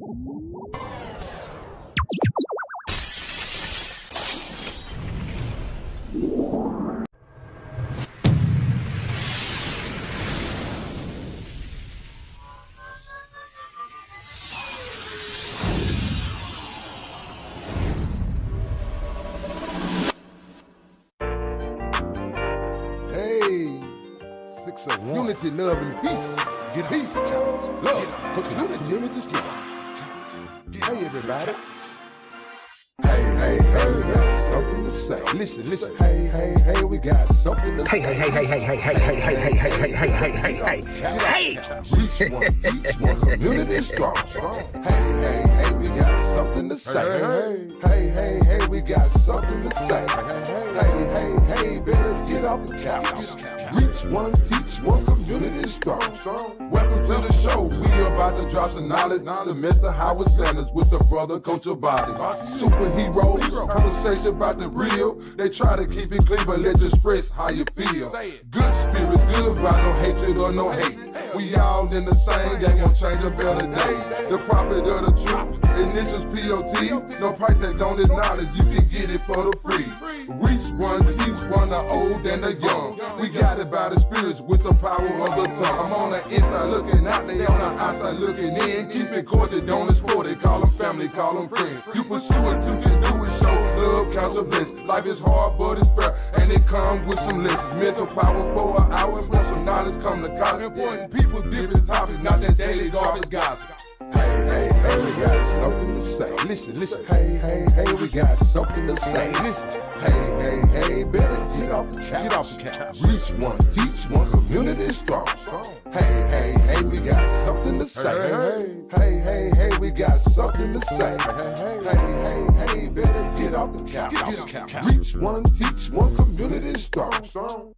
Unity, love, and peace. Get peace, love, community, Hey, everybody. Hey, we got something to say. Listen. Hey, we got something to say. Hey. Reach one, teach one, community strong. Hey, we got something to say. Hey, we got something to say. Hey, better get off the couch. Reach one, teach one, community strong. Welcome to the show. We about to drop some knowledge. The Mr. Howard Sanders with the brother Coach Obesi. Superheroes, conversation about the real. They try to keep it clean, but let's express how you feel. Good spirits, good vibe, no hatred or no hate. We all in the same gang, gonna change a better day. The prophet of the truth, initials POT. No price tags on this knowledge, you can get it for the free. Reach one, teach one, the old and the young. We got it by the spirits with the power of the tongue. I'm on the inside looking out, they on the outside looking in. Keep it cordial, don't export it. Call them family, call them friends. You pursue it, you can do it, show love, count your blessings. Life is hard, but it's fair, and it comes with some lessons. Mental power for an hour, plus some knowledge come to college. Important people, different topics, not that daily garbage gossip. Hey, we got something to say. Listen. Hey, we got something to say. Listen. Hey, better get off the couch. Reach one, teach one, community strong. Hey, we got something to say. Hey, we got something to say. Hey, better get off the couch. Reach one, teach one, community strong.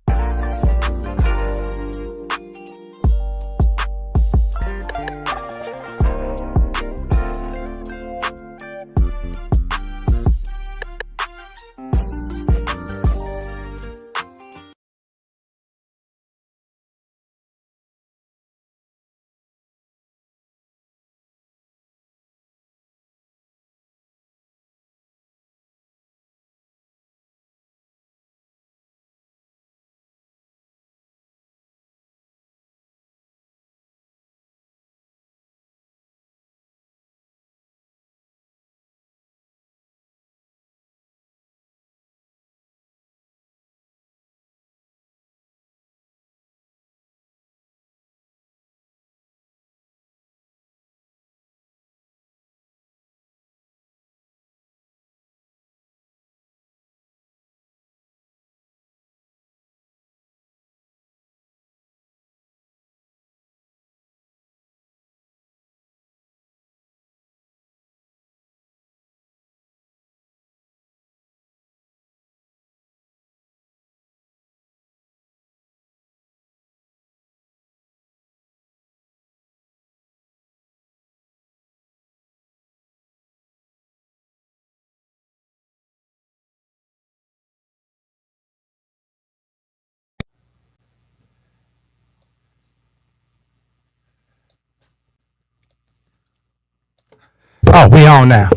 Oh, we on now.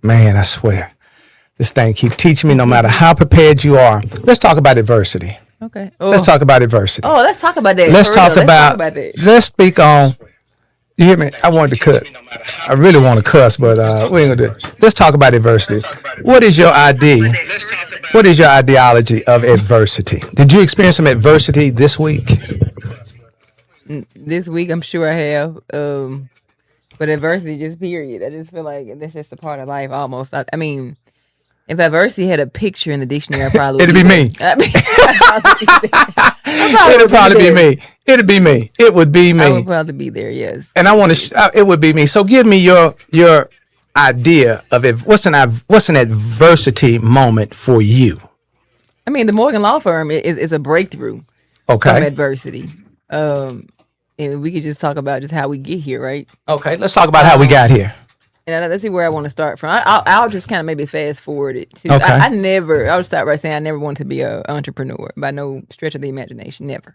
Man, I swear. This thing keep teaching me no matter how prepared you are. Let's talk about adversity. Okay. Let's talk about adversity. Oh, let's talk about that. Let's talk about that. Let's speak on. You hear me? I wanted to cut. I really want to cuss, but we ain't gonna do it. Let's talk about adversity. What is your idea? What is your ideology of adversity? Did you experience some adversity this week? This week, I'm sure I have. But adversity, just period. I just feel like that's just a part of life almost. I mean, if adversity had a picture in the dictionary, I probably it'd be me. It'd probably be me. It'd be me. It would be me. I would probably be there, yes. And I want to. It would be me. So give me your idea of it. What's an adversity moment for you? I mean, the Morgan Law Firm is a breakthrough from adversity. And we could just talk about just how we get here, right? Okay, let's talk about how we got here. And let's see where I want to start from. I'll just kind of maybe fast forward it too. Okay. I'll start by saying I never wanted to be an entrepreneur by no stretch of the imagination, never.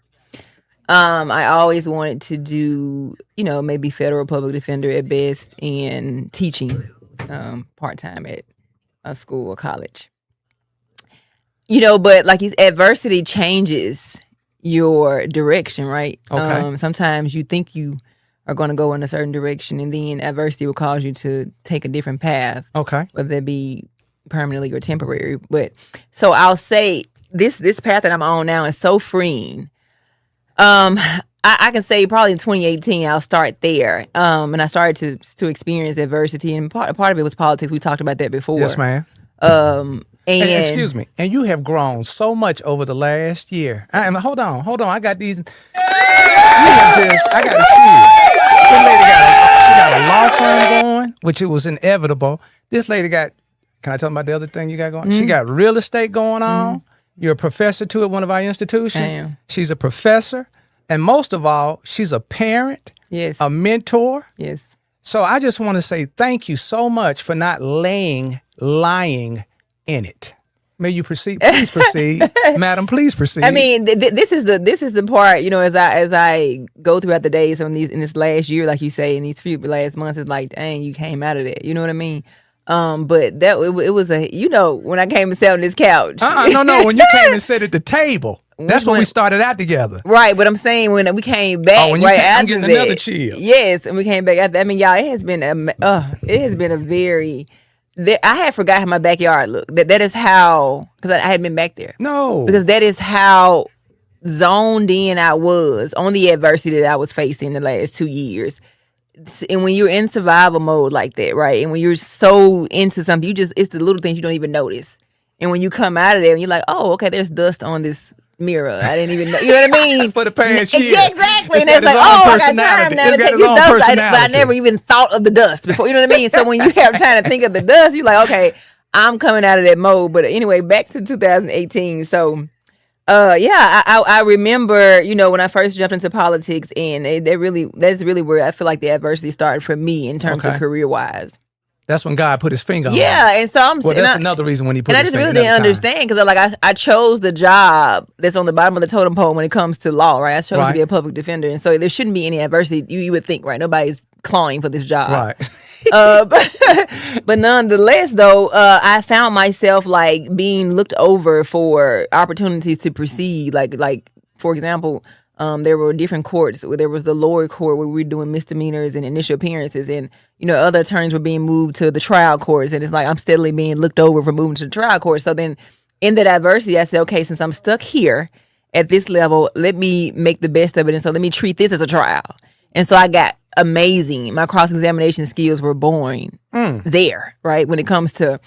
I always wanted to do, maybe federal public defender at best and teaching part-time at a school or college. But like adversity changes your direction, right? Okay. Sometimes you think you are going to go in a certain direction, and then adversity will cause you to take a different path. Okay. Whether that be permanently or temporary. But so I'll say this path that I'm on now is so freeing. I can say probably in 2018 I'll start there. And I started to experience adversity, and part of it was politics. We talked about that before. Yes, ma'am. And excuse me. And you have grown so much over the last year. Hold on. I got these. I got a kid. This lady got a law firm going, which it was inevitable. This lady got, can I tell them about the other thing you got going? She got real estate going on. You're a professor too at one of our institutions. I am. She's a professor. And most of all, she's a parent. Yes. A mentor. Yes. So I just want to say thank you so much for not lying in it. May you proceed? Please proceed, madam. Please proceed. I mean, this is the part. As I go throughout the days in this last year, like you say, in these few last months, it's like, dang, you came out of that. You know what I mean? But that it was when I came and sat on this couch. No. When you came and sat at the table, that's when we started out together. Right, but I'm saying when we came back when right I'm after getting that. Another chill. Yes, and we came back after. I mean, y'all, it has been a very. I had forgot how my backyard looked. That is how, because I had been back there. No, because that is how zoned in I was on the adversity that I was facing the last 2 years. And when you're in survival mode like that, right? And when you're so into something, it's the little things you don't even notice. And when you come out of there and you're like, oh, okay, there's dust on this mirror. I didn't even know. You know what I mean? For the past year. Yeah, exactly. And it's like, oh, I got time now to take this dust. But I never even thought of the dust before. You know what I mean? So when you have time to think of the dust, you're like, okay, I'm coming out of that mode. But anyway, back to 2018. So, I remember, when I first jumped into politics, and that's really where I feel like the adversity started for me in terms of career-wise. That's when God put his finger on it. Yeah, and so that's another reason when he put his finger on it. And I just really didn't understand, because I chose the job that's on the bottom of the totem pole when it comes to law, right? I chose to be a public defender, and so there shouldn't be any adversity. You would think, right? Nobody's clawing for this job. Right. But nonetheless, though, I found myself like being looked over for opportunities to proceed. Like for example, there were different courts. There was the lower court where we were doing misdemeanors and initial appearances, and other attorneys were being moved to the trial courts, and it's like I'm steadily being looked over for moving to the trial court. So then, in that adversity, I said, okay, since I'm stuck here at this level, let me make the best of it, and so let me treat this as a trial. And so I got amazing. My cross-examination skills were born there, right? When it comes to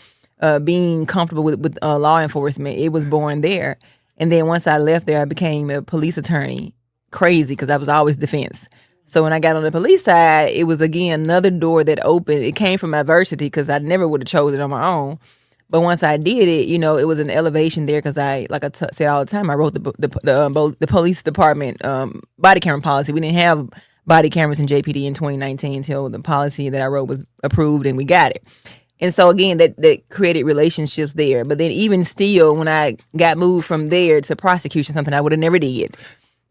being comfortable with law enforcement, it was born there. And then once I left there, I became a police attorney. Crazy, because I was always defense. So when I got on the police side, it was, again, another door that opened. It came from adversity, because I never would have chosen it on my own. But once I did it, it was an elevation there, because like I said all the time, I wrote the police department body camera policy. We didn't have body cameras in JPD in 2019 until the policy that I wrote was approved and we got it. And so again, that created relationships there. But then even still, when I got moved from there to prosecution, something I would have never did.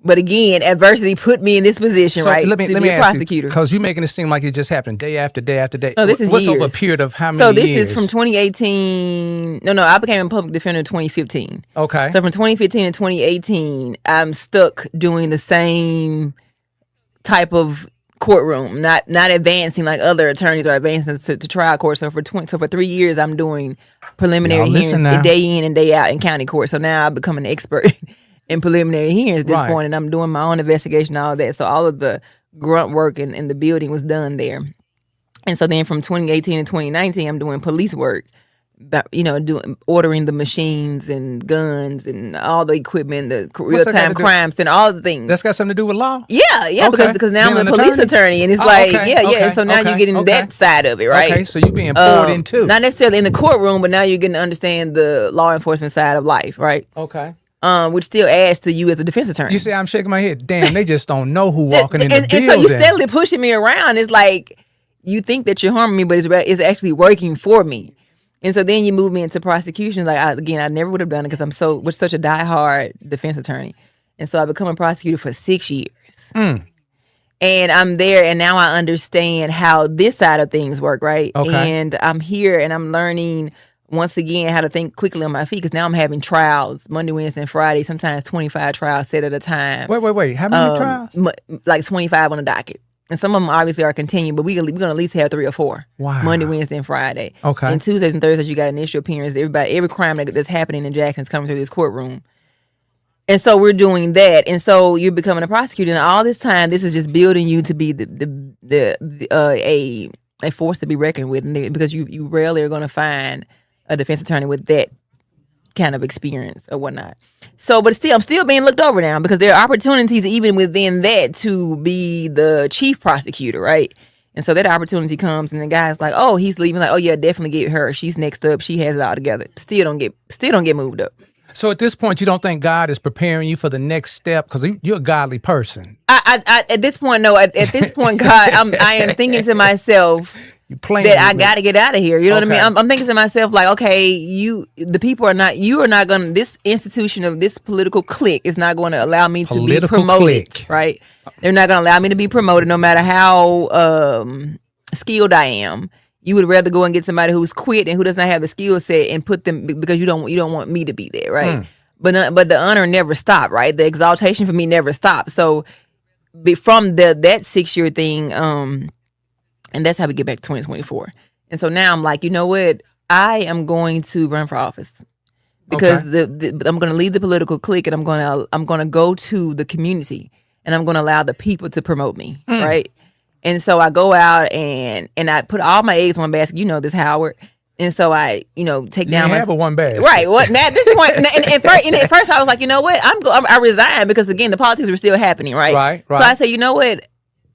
But again, adversity put me in this position, right? Let me be a prosecutor. Because you're making it seem like it just happened day after day after day. No, this is What's years. over a period of how many years? So this years? is from 2018. No, I became a public defender in 2015. Okay. So from 2015 to 2018, I'm stuck doing the same type of courtroom, not advancing like other attorneys are advancing to trial court. So for 3 years, I'm doing preliminary hearings day in and day out in county court. So now I've become an expert in preliminary hearings at this point, and I'm doing my own investigation, all of that. So all of the grunt work in the building was done there. And so then from 2018 to 2019, I'm doing police work, ordering the machines and guns and all the equipment, the real-time crimes and all the things. That's got something to do with law? Yeah, because now I'm a police attorney, and it's and so now you're getting that side of it, right? Okay, so you're being poured into. Not necessarily in the courtroom, but now you're getting to understand the law enforcement side of life, right? Okay. Which still adds to you as a defense attorney. You see, I'm shaking my head. Damn, they just don't know who walking in the building. And so you're steadily pushing me around. It's like you think that you're harming me, but it's actually working for me. And so then you move me into prosecution. Like I never would have done it because I'm such a diehard defense attorney. And so I become a prosecutor for 6 years. And I'm there, and now I understand how this side of things work, right? Okay. And I'm here, and I'm learning, once again, how to think quickly on my feet, because now I'm having trials Monday, Wednesday, and Friday, sometimes 25 trials set at a time. Wait. How many trials? Like 25 on the docket. And some of them obviously are continuing, but we're going to at least have 3 or 4. Wow. Monday, Wednesday, and Friday. Okay. And Tuesdays and Thursdays, you got initial appearance. Every crime that's happening in Jackson is coming through this courtroom. And so we're doing that. And so you're becoming a prosecutor. And all this time, this is just building you to be a force to be reckoned with. Because you rarely are going to find a defense attorney with that kind of experience or whatnot. So, but still, I'm still being looked over now, because there are opportunities even within that to be the chief prosecutor, right? And so that opportunity comes, and the guy's like, "Oh, he's leaving." Like, "Oh yeah, definitely get her. She's next up. She has it all together." Still don't get moved up. So at this point, you don't think God is preparing you for the next step, because you're a godly person. I at this point, no. At this point, God, I am thinking to myself that I got to get out of here. You know what I mean? I'm thinking to myself, like, okay, you are not going to, this institution of this political clique is not going to allow me to be promoted, right? They're not going to allow me to be promoted, no matter how skilled I am. You would rather go and get somebody who's quit and who does not have the skill set and put them, because you don't want me to be there, right? But the honor never stopped, right? The exaltation for me never stopped. So from that 6-year thing, and that's how we get back to 2024. And so now I'm like, you know what? I am going to run for office, because I'm going to leave the political clique, and I'm going to go to the community, and I'm going to allow the people to promote me, right? And so I go out and I put all my eggs in one basket. You know this, Howard. And so I, take down. You have a one basket, right? What now? At this point, and at first I was like, you know what? I resigned, because again the politics were still happening, right? Right. So I said, you know what?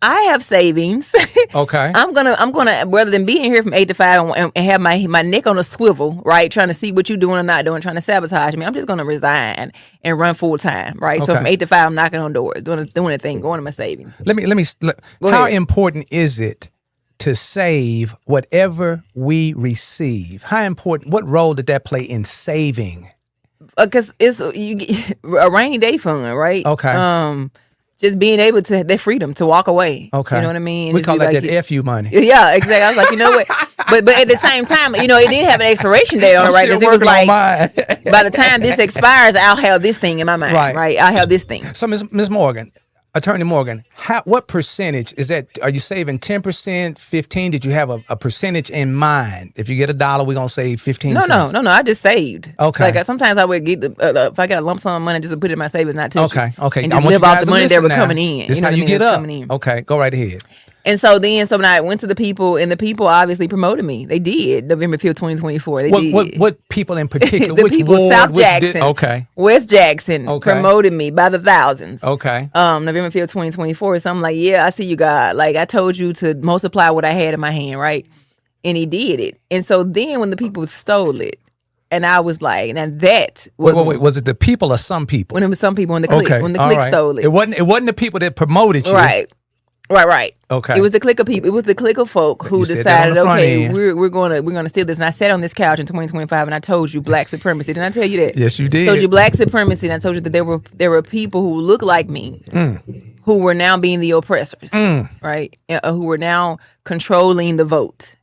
I have savings. Okay. I'm gonna rather than being here from 8 to 5 and have my neck on a swivel, right, trying to see what you're doing or not doing, trying to sabotage me. I'm just gonna resign and run full time, right? So from 8 to 5, I'm knocking on doors, doing a thing, going to my savings. Let me. How important is it to save whatever we receive? How important? What role did that play in saving? Because it's a rainy day fund, right? Okay. Just being able to, their freedom to walk away. Okay. You know what I mean? We call that like, that FU money. Yeah, exactly. I was like, you know what? But at the same time, it did have an expiration date on it, right? Because it was like, by the time this expires, I'll have this thing in my mind, right? I'll have this thing. So, Ms. Morgan, Attorney Morgan, what percentage is that? Are you saving 10%, 15%? Did you have a percentage in mind? If you get $1, we're going to save 15 cents. No. I just saved. Okay. Like sometimes I would get, if I got a lump sum of money, just to put it in my savings, not touch it. Okay. And just live off the money that were coming in. This is how you get up. Okay, go right ahead. And so when I went to the people, and the people obviously promoted me. They did. November 5th, 2024. They did. What people in particular? The people, ward, South Jackson, West Jackson, promoted me by the thousands. Okay. November 5th, 2024. So I'm like, yeah, I see you, God. Like, I told you to multiply what I had in my hand, right? And he did it. And so then when the people stole it, and I was like, now that was... Wait. Was it the people or some people? When it was some people in the clique. Okay. When the clique stole it. It wasn't the people that promoted you. Right. Okay. It was the clique of people. It was the clique of folk who decided, okay, we're gonna steal this. And I sat on this couch in 2025, and I told you black supremacy. Didn't I tell you that? Yes, you did. I told you black supremacy, and I told you that there were people who look like me, who were now being the oppressors, right? Who were now controlling the vote.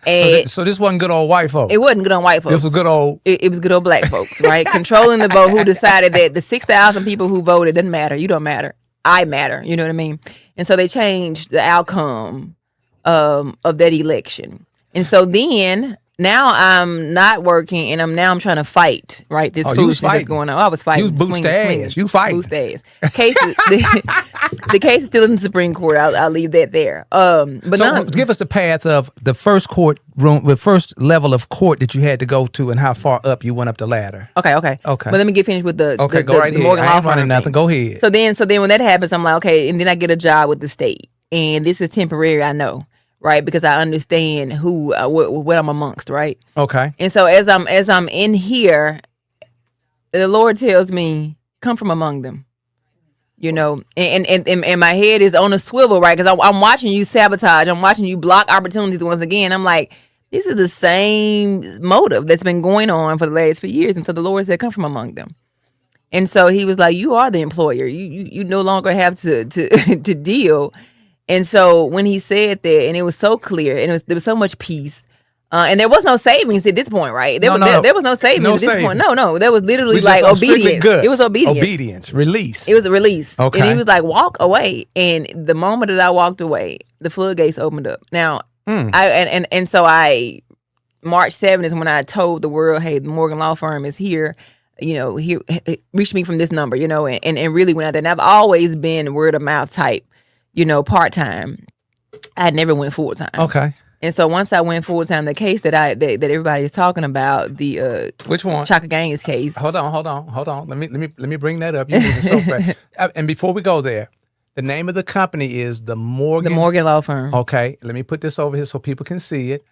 So this wasn't good old white folks. It wasn't good old white folks. This was good old. It was good old black folks, right? Controlling the vote. Who decided that the 6,000 people who voted doesn't matter. You don't matter. I matter. You know what I mean? And so they changed the outcome of that election. And so then now I'm not working, and I'm trying to fight, right? This foolishness that's going on. I was fighting. You was boost ass. You fighting. Boost ass. The case is still in the Supreme Court. I'll leave that there. But so give us the path of the first courtroom, the first level of court that you had to go to, and how far up you went up the ladder. Okay. But let me get finished with the go right the ahead. Morgan I ain't law running firm nothing. thing. Go ahead. So then when that happens, I'm like, okay, and then I get a job with the state, and this is temporary. I know. Right, because I understand what I'm amongst, right? Okay. And so as I'm in here, the Lord tells me, "Come from among them," you know, and my head is on a swivel, right? Because I'm watching you sabotage, I'm watching you block opportunities once again. I'm like, this is the same motive that's been going on for the last few years, and so the Lord said, "Come from among them." And so he was like, "You are the employer. You no longer have to to deal." And so when he said that, and it was so clear, and there was so much peace, and there was no savings at this point, right? There was no savings at this point. No, there was literally like obedience. It was obedience. Release. It was a release. Okay. And he was like, "Walk away." And the moment that I walked away, the floodgates opened up. Now, so March 7th is when I told the world, "Hey, the Morgan Law Firm is here. Here, reach me from this number." And really went out there. And I've always been word of mouth type, part time. I never went full time. Okay. And so once I went full time, the case that everybody is talking about, the which one? Chaka Gaines case. Hold on. Let me bring that up. You're moving so fast. And before we go there, the name of the company is the Morgan Law Firm. Okay. Let me put this over here so people can see it.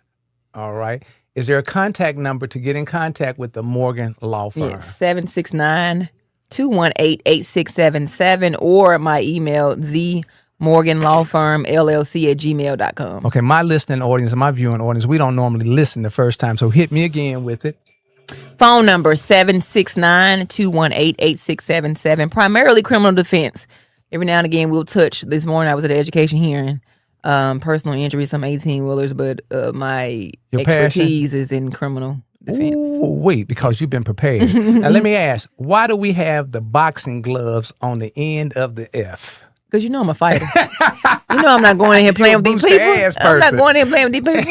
All right. Is there a contact number to get in contact with the Morgan Law Firm? Yes, 769-218-8677, or my email, themorganlawfirmllc@gmail.com. Okay, my listening audience and my viewing audience, we don't normally listen the first time, so hit me again with it. Phone number 769-218-8677, primarily criminal defense. Every now and again, we'll touch. This morning I was at an education hearing. Personal injury, some 18-wheelers, but my expertise is in criminal defense. Ooh, wait, because you've been prepared. Now, let me ask, why do we have the boxing gloves on the end of the F? Because I'm a fighter. I'm not going in here playing with these people. I'm not going in here playing with these people.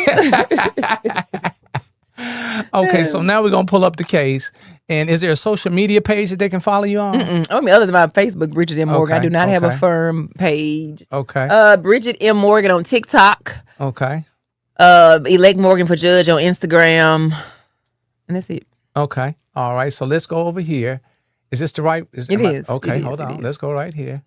Okay, so now we're going to pull up the case. And is there a social media page that they can follow you on? Other than my Facebook, Bridget M. Morgan. Okay, I do not have a firm page. Okay. Bridget M. Morgan on TikTok. Okay. Elect Morgan for Judge on Instagram. And that's it. Okay. All right. So let's go over here. Is this the right? It is. Okay, hold on. Let's go right here.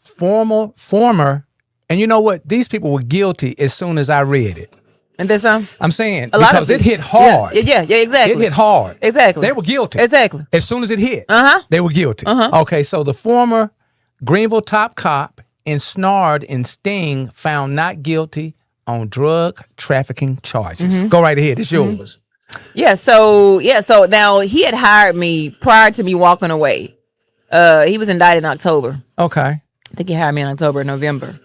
Former, and you know what? These people were guilty as soon as I read it. And that's I'm saying because it hit hard. Yeah, exactly. It hit hard. Exactly. They were guilty. Exactly. As soon as it hit, they were guilty. Okay, so the former Greenville top cop ensnared in sting found not guilty on drug trafficking charges. Go right ahead. It's yours. Yeah. So now he had hired me prior to me walking away. He was indicted in October. Okay. I think he hired me in October or November.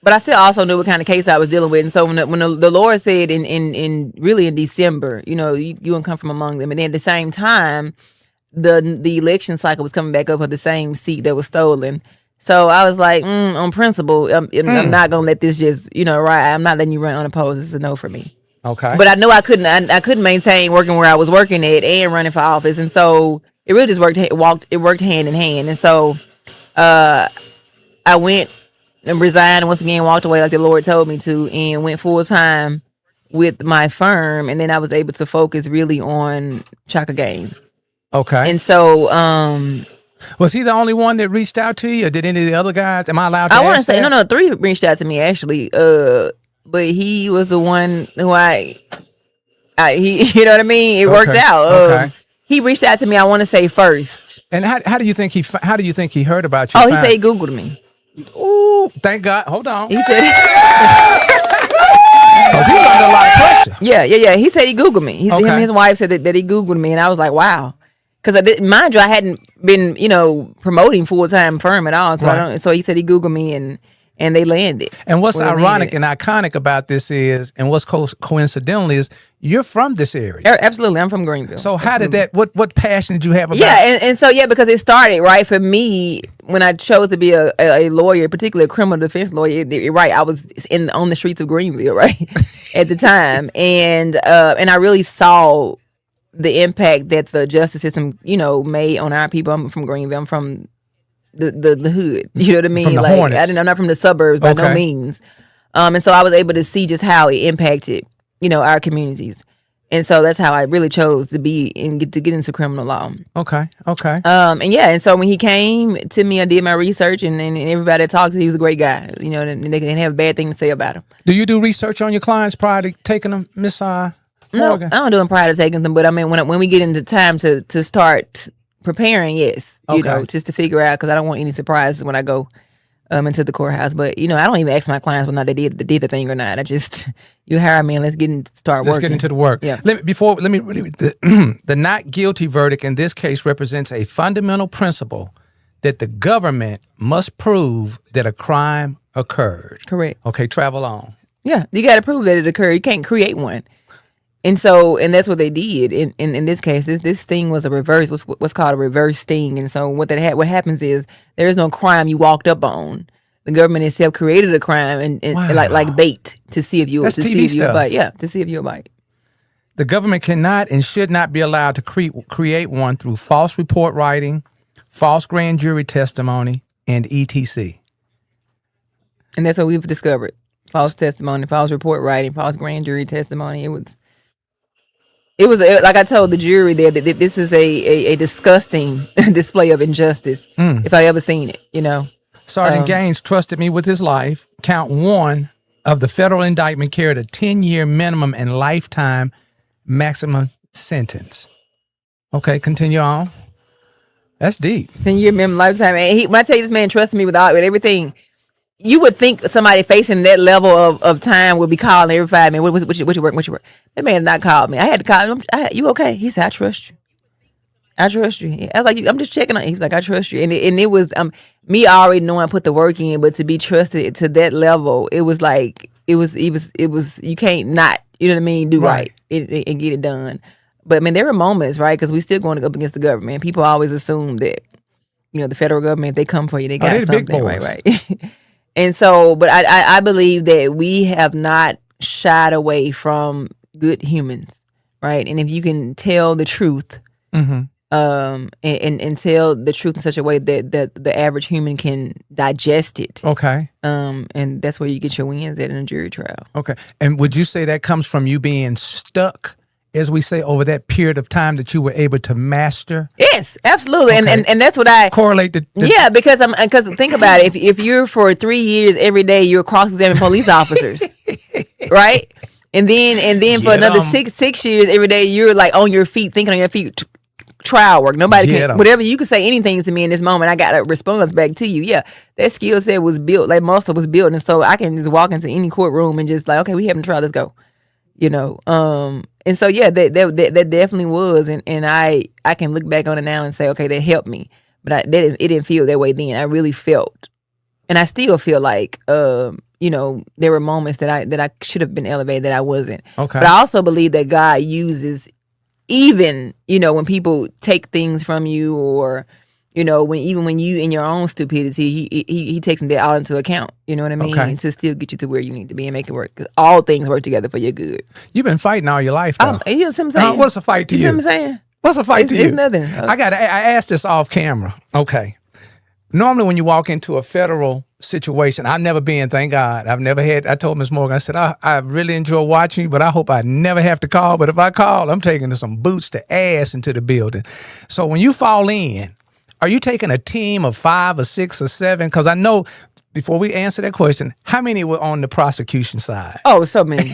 But I still also knew what kind of case I was dealing with. And so when the Lord said in December, you wouldn't come from among them. And then at the same time, the election cycle was coming back up for the same seat that was stolen. So I was like, on principle, I'm not going to let this just, I'm not letting you run unopposed. This is a no for me. Okay. But I know I couldn't maintain working where I was working at and running for office. And so it really just worked hand in hand. And so I went and resigned and once again walked away like the Lord told me to, and went full time with my firm. And then I was able to focus really on Chaka Gaines. Okay. And so was he the only one that reached out to you, or did any of the other guys? Am I allowed to? I want to say that? no. 3 reached out to me actually. But he was the one who he you know what I mean? It worked out. Okay. He reached out to me, I want to say first. And how do you think he heard about you? Oh, he said he Googled me. Ooh, thank God. Hold on. He said because he was under a lot of pressure. Yeah. He said he Googled me. Him Okay. and his wife said that he Googled me, and I was like, wow. Because mind you, I hadn't been, promoting full-time firm at all. So Right. so he said he Googled me, and they landed. And what's Well, ironic and iconic about this is, and what's coincidental is, you're from this area. Absolutely, I'm from Greenville. So how did that? What passion did you have about? Yeah, and so because it started right for me when I chose to be a lawyer, particularly a criminal defense lawyer. Right, I was on the streets of Greenville, right, at the time, and I really saw the impact that the justice system, made on our people. I'm from Greenville. I'm from the hood. You know what I mean? From the Hornets. I'm not from the suburbs by no means. And so I was able to see just how it impacted, our communities. And so that's how I really chose to be and get into criminal law. Okay. And so when he came to me, I did my research, and everybody I talked to, he was a great guy. And they didn't have a bad thing to say about him. Do you do research on your clients prior to taking them, Miss Morgan? No, I don't do them prior to taking them, but I mean when we get into time to start preparing, yes, Okay. just to figure out, because I don't want any surprises when I go into the courthouse. But I don't even ask my clients whether or not they did the thing or not. I just you hire me and let's start working. Let's get into the work. Yeah. Let me the not guilty verdict in this case represents a fundamental principle that the government must prove that a crime occurred. Correct. Okay, travel on. Yeah, you got to prove that it occurred. You can't create one. And that's what they did in this case. This sting was a reverse, what's called a reverse sting. And so what happens is there is no crime you walked up on. The government itself created a crime and wow. like bait to see if you That's TV stuff. bite. Yeah, to see if you'll bite. The government cannot and should not be allowed to create one through false report writing, false grand jury testimony, and etc. And that's what we've discovered: false testimony, false report writing, false grand jury testimony. It was like I told the jury there that this is a disgusting display of injustice if I ever seen it. Sergeant Gaines trusted me with his life. Count 1 of the federal indictment carried a 10-year minimum and lifetime maximum sentence. Okay, continue on. That's deep. 10-year minimum lifetime. And when I tell you this man trusted me with everything, you would think somebody facing that level of time would be calling every 5 minutes. What you work? That man did not call me. I had to call him. You okay? He said, I trust you. I trust you. I was like, I'm just checking on you. He's like, I trust you. And it was me already knowing I put the work in, but to be trusted to that level, it was like, it was you can't not, you know what I mean, do right and get it done. But I mean, there were moments, right? Because we still going up against the government. People always assume that, the federal government, if they come for you, they got the something. big boys. Right. And so, but I believe that we have not shied away from good humans, right? And if you can tell the truth, and tell the truth in such a way that the average human can digest it. Okay. And that's where you get your wins at in a jury trial. Okay. And would you say that comes from you being stuck, as we say, over that period of time that you were able to master? Yes, absolutely. Okay. And that's what I correlate the yeah, because think about it. If you're for 3 years every day you're cross-examining police officers, right? And then for another 6 years every day you're like on your feet, thinking on your feet. Trial work. Nobody can, whatever you can say anything to me in this moment, I got a response back to you. Yeah, that skill set was built, like muscle was built, and so I can just walk into any courtroom and just like, okay, we having a trial, let's go. And so yeah, that definitely was, and I can look back on it now and say, okay, that helped me, but it didn't feel that way then. I really felt, and I still feel like, there were moments that I should have been elevated that I wasn't. Okay, but I also believe that God uses. Even, when people take things from you or, when you in your own stupidity, he takes that all into account. You know what I mean? Okay. To still get you to where you need to be and make it work. 'Cause all things work together for your good. You've been fighting all your life, though. You know what I'm saying? What's a fight to you? You know what I'm saying? What's a fight to you? It's nothing. I asked this off camera. Okay. Normally when you walk into a federal situation, I've never been, thank God. I told Ms. Morgan, I said, I really enjoy watching you, but I hope I never have to call. But if I call, I'm taking some boots to ass into the building. So when you fall in, are you taking a team of 5 or 6 or 7? Because I know, before we answer that question, how many were on the prosecution side? Oh, so many.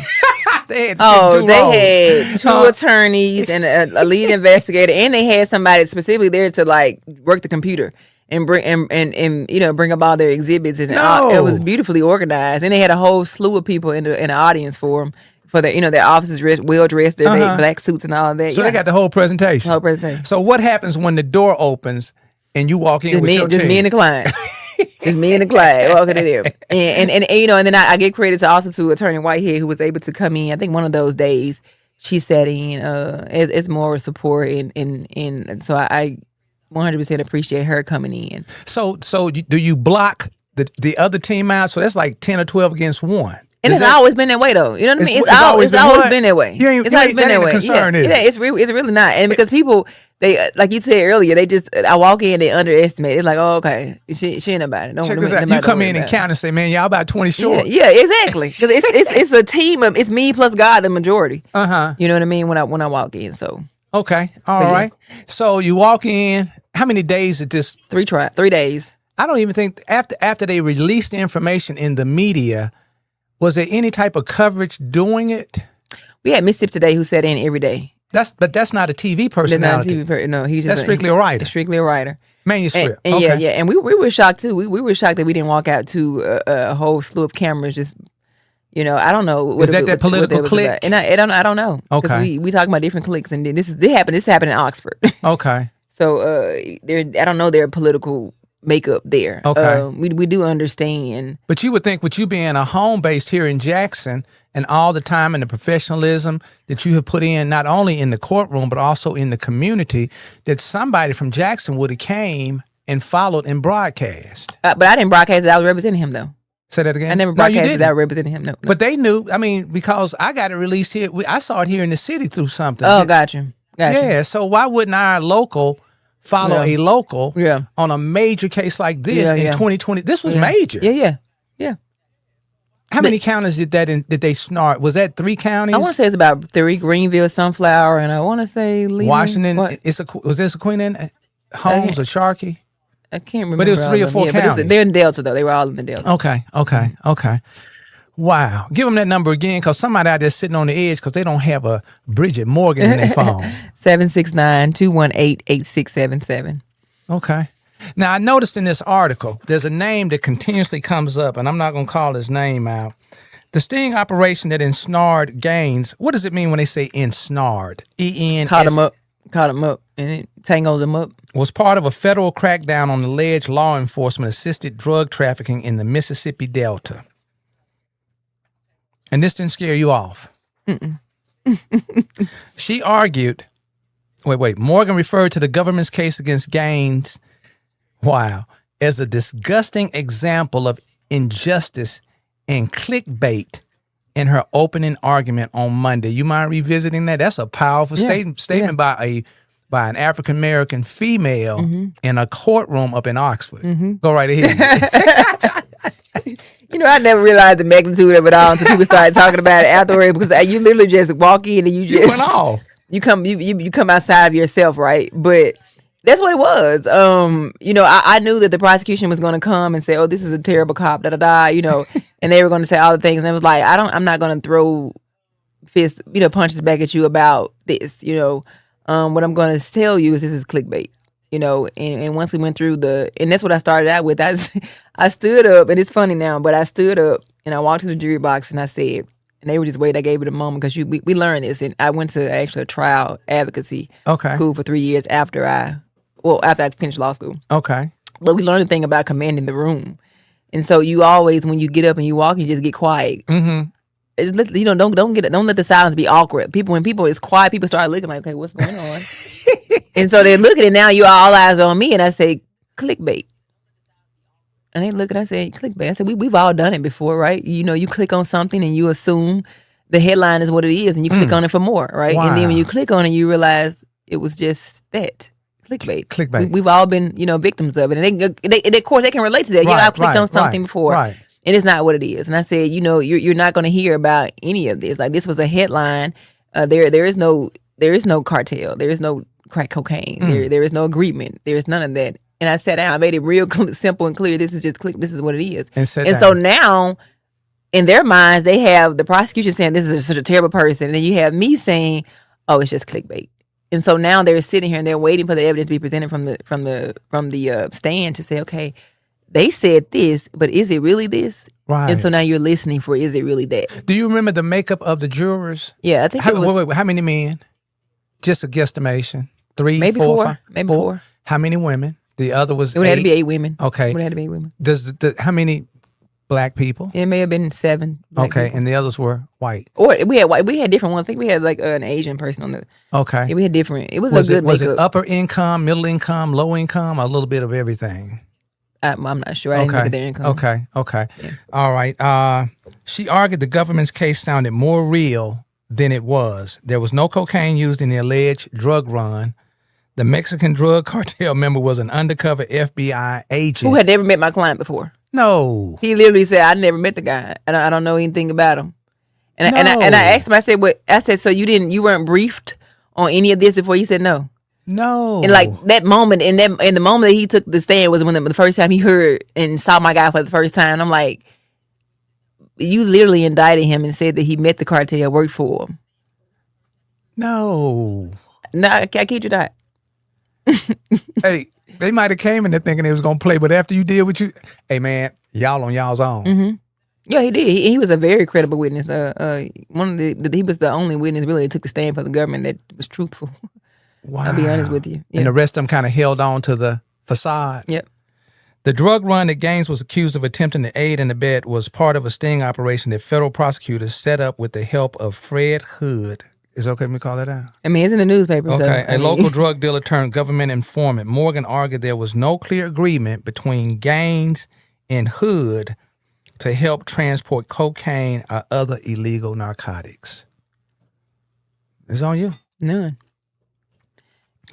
They had two attorneys and a lead investigator, and they had somebody specifically there to like work the computer. And bring bring up all their exhibits, and it was beautifully organized. And they had a whole slew of people in the audience for them, for their officers well dressed, their black suits and all of that. So they got the whole presentation. So what happens when the door opens and you walk in with your team? Just me and the client. Just me and the client walking in there, and then I get credit to Attorney Whitehead, who was able to come in. I think one of those days she sat in as more support, and so I 100% appreciate her coming in. So do you block the other team out? So that's like 10 or 12 against 1. And it's always been that way, though. You know what I mean? It's always been that way. It's always been that way. Concern, is it's really not. And because people, they, like you said earlier, I walk in, they underestimate. It's like, oh, okay, she ain't about it. Check this out. You come in and count and say, man, y'all about 20 short. Yeah, exactly. Because it's a team of, it's me plus God, the majority. You know what I mean? When I walk in, so. Okay, all right. So you walk in. How many days did this? 3 days. I don't even think after they released the information in the media, was there any type of coverage doing it? We had Mississippi Today who sat in every day. But that's not a TV personality. No, he's just strictly a writer. Strictly a writer. Manuscript. And okay. yeah, and we were shocked too. We were shocked that we didn't walk out to a whole slew of cameras. Just I don't know. What Is that political clique? About. And I don't know. Okay. We talking about different cliques, and this happened. This happened in Oxford. Okay. So I don't know their political makeup there. Okay. We do understand. But you would think with you being a home based here in Jackson and all the time and the professionalism that you have put in, not only in the courtroom, but also in the community, that somebody from Jackson would have came and followed and broadcast. But I didn't broadcast that I was representing him, though. Say that again? I never broadcast that I represented him, no. But they knew, because I got it released here. I saw it here in the city through something. Oh, gotcha. Yeah, so why wouldn't our local follow a local on a major case like this in 2020? This was major. Yeah. How many counties did they snort? Was that 3 counties? I want to say it's about 3: Greenville, Sunflower, and I want to say Lee. Washington. Was there Sequina, Holmes, or Sharkey? I can't remember. But it was 3 or 4 counties. But they're in Delta, though. They were all in the Delta. Okay. Wow. Give them that number again, because somebody out there sitting on the edge because they don't have a Bridget Morgan in their phone. 769-218-8677. Okay. Now, I noticed in this article, there's a name that continuously comes up, and I'm not going to call his name out. The sting operation that ensnared Gaines, what does it mean when they say ensnared? E-N-S- Caught him up, and it tangled him up. Was part of a federal crackdown on alleged law enforcement assisted drug trafficking in the Mississippi Delta. And this didn't scare you off. She argued, Morgan referred to the government's case against Gaines, as a disgusting example of injustice and clickbait in her opening argument on Monday. You mind revisiting that? That's a powerful statement by an African American female in a courtroom up in Oxford. Go right ahead. I never realized the magnitude of it all until people started talking about it afterward, because you literally just walk in and you just went off. You come outside of yourself, right? But that's what it was. I knew that the prosecution was going to come and say, "Oh, this is a terrible cop," and they were going to say all the things. And it was like, I'm not going to throw punches back at you about this. What I'm going to tell you is this is clickbait. And once we went through and that's what I started out with. I stood up, and it's funny now, but I stood up and I walked to the jury box and I said, and they were just waiting. I gave it a moment because we learned this, and I went to actually a trial advocacy school for 3 years after I finished law school. Okay. But we learned a thing about commanding the room. And so you always, when you get up and you walk, you just get quiet. Mm-hmm. Don't let the silence be awkward. When people is quiet, people start looking like, okay, what's going on? And so they're looking, and now all eyes are on me, and I say, clickbait. And they look, and I say, clickbait. I said, we've all done it before, right? You click on something and you assume the headline is what it is, and you click on it for more, right? Wow. And then when you click on it, you realize it was just that. Clickbait. We've all been, victims of it. And they of course, they can relate to that. Right, I clicked on something before. Right. And it's not what it is. And I said, you're not going to hear about any of this. Like, this was a headline. There is no cartel. There is no crack cocaine. There is no agreement. There is none of that. And I sat down. I made it real simple and clear. This is just click. This is what it is. And so now, in their minds, they have the prosecution saying this is such a terrible person, and then you have me saying, "Oh, it's just clickbait." And so now they're sitting here and they're waiting for the evidence to be presented from the stand to say, "Okay, they said this, but is it really this?" Right. And so now you're listening for, is it really that? Do you remember the makeup of the jurors? Yeah, I think how many men? Just a guesstimation. 3, maybe 4, 4. 5, maybe 4. 4. How many women? The other was 8. It would have to be 8 women. Okay. It would have to be 8 women. How many black people? It may have been 7. Okay, people. And the others were white. Or we had white. We had different ones. I think we had like an Asian person on the. Okay. Yeah, we had different. It was a good makeup. Was it upper income, middle income, low income, a little bit of everything? I'm not sure. I didn't look at their income. Okay. Yeah. All right. She argued the government's case sounded more real than it was. There was no cocaine used in the alleged drug run. The Mexican drug cartel member was an undercover FBI agent who had never met my client before. No, he literally said, "I never met the guy. I don't know anything about him." And I asked him. I said, "What?" I said, "So you weren't briefed on any of this before?" He said, "No." No. And like that moment, in the moment that he took the stand was when the first time he heard and saw my guy for the first time. I'm like, you literally indicted him and said that he met the cartel, worked for him. No, I kid you not. Hey, they might have came in there thinking they was gonna play, but after you did what you, hey man, y'all on y'all's own. Yeah, he did. He was a very credible witness. He was the only witness really that took a stand for the government that was truthful. Wow. I'll be honest with you. Yeah. And the rest of them kind of held on to the facade. Yep. The drug run that Gaines was accused of attempting to aid and abet was part of a sting operation that federal prosecutors set up with the help of Fred Hood. Is it okay if we call that out? I mean, it's in the newspaper. Okay, So, local drug dealer turned government informant. Morgan argued there was no clear agreement between Gaines and Hood to help transport cocaine or other illegal narcotics. It's on you. None.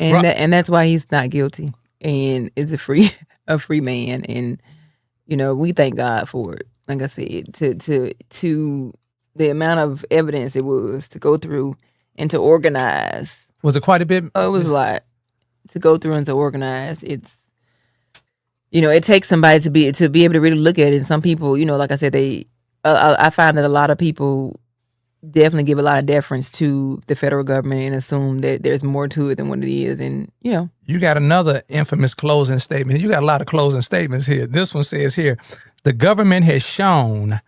And that's why he's not guilty and is a free man. And we thank God for it. Like I said, to the amount of evidence it was to go through and to organize. Was it quite a bit? Oh, it was a lot to go through and to organize. It's it takes somebody to be able to really look at it. And some people, like I said, I find that a lot of people definitely give a lot of deference to the federal government and assume that there's more to it than what it is. And, You got another infamous closing statement. You got a lot of closing statements here. This one says here, the government has shown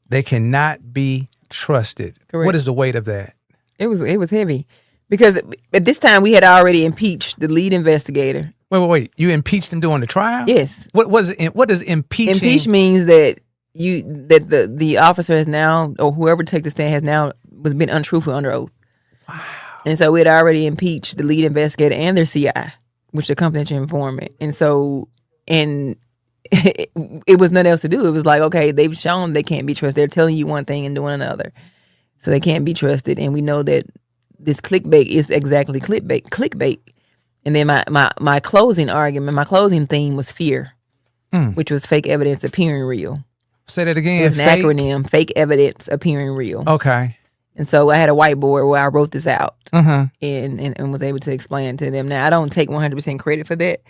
they cannot be trusted. Correct. What is the weight of that? It was heavy because at this time we had already impeached the lead investigator. Wait. You impeached him during the trial? Yes. What does impeaching? Impeach means that the officer has now, or whoever took the stand has now been untruthful under oath. Wow. And so we had already impeached the lead investigator and their CI, which is a confidential informant. And so, it was nothing else to do. It was like, okay, they've shown they can't be trusted. They're telling you one thing and doing another. So they can't be trusted. And we know that this clickbait is exactly clickbait. And then my closing argument, my closing theme was fear, which was fake evidence appearing real. Say that again. It's an acronym, fake evidence appearing real. Okay. And so I had a whiteboard where I wrote this out Uh-huh. and was able to explain to them. Now, I don't take 100% credit for that.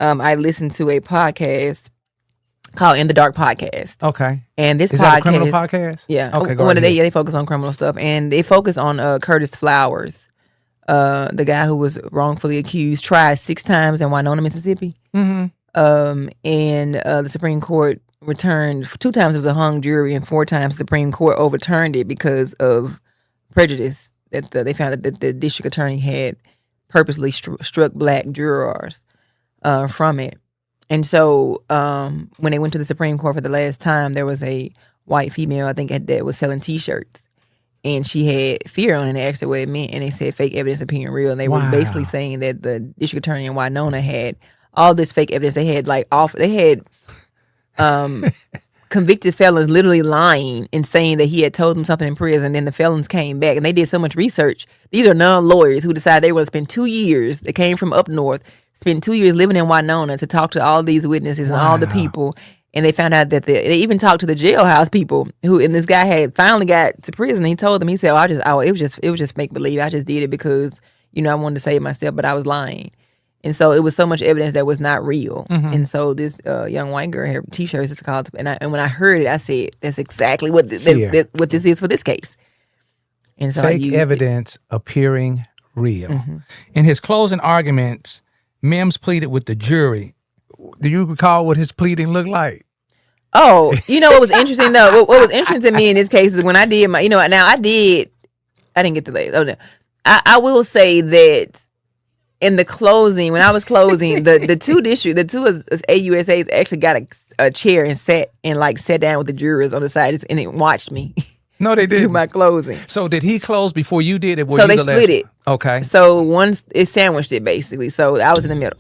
I listened to a podcast called In the Dark Podcast. Okay. And this Is podcast, that a criminal podcast? Yeah. Okay, go One ahead. they focus on criminal stuff, and they focus on Curtis Flowers, the guy who was wrongfully accused, tried 6 times in Winona, Mississippi. Mm-hmm. And the Supreme Court returned 2 times. It was a hung jury, and 4 times the Supreme Court overturned it because of prejudice. That they found that the district attorney had purposely struck black jurors from it. And so when they went to the Supreme Court for the last time, there was a white female, I think, that was selling T-shirts. And she had fear on it and asked her what it meant. And they said fake evidence appearing real. And they were basically saying that the district attorney in Winona had all this fake evidence. They had convicted felons literally lying and saying that he had told them something in prison. And then the felons came back. And they did so much research. These are non-lawyers who decided they were going to spend 2 years. They came from up north, spent 2 years living in Winona to talk to all these witnesses and all the people. And they found out that they even talked to the jailhouse people and this guy had finally got to prison. He told them, he said, it was just make believe. I just did it because, I wanted to save myself, but I was lying. And so it was so much evidence that was not real. Mm-hmm. And so this young white girl had T-shirts, it's called, and when I heard it, I said, that's exactly what this is for this case. And so fake evidence appearing real. Mm-hmm. In his closing arguments, Mims pleaded with the jury. Do you recall what his pleading looked like? Oh, what was interesting though? What was interesting to me in this case is when I did my, I didn't get the latest. Oh no, I will say that in the closing, when I was closing, the two AUSAs actually got a chair and sat down with the jurors on the side and it watched me. No, they didn't. Do my closing. So did he close before you did it? So they split it. Okay. So it sandwiched it basically. So I was in the middle.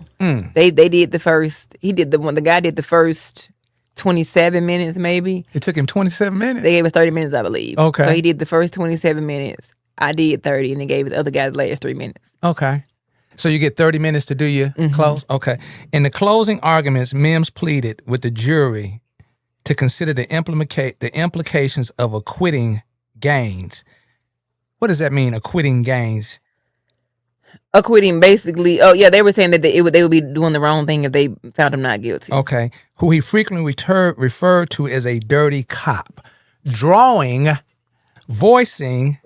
They did the first. The guy did the first 27 minutes maybe. It took him 27 minutes. They gave us 30 minutes, I believe. Okay. So he did the first 27 minutes. I did 30, and they gave the other guy the last 3 minutes. Okay. So you get 30 minutes to do your close? Okay. In the closing arguments, Mims pleaded with the jury to consider the implications of acquitting Gaines. What does that mean, acquitting Gaines? Acquitting, basically. Oh, yeah, they were saying that they would be doing the wrong thing if they found him not guilty. Okay. Who he frequently referred to as a dirty cop. Voicing,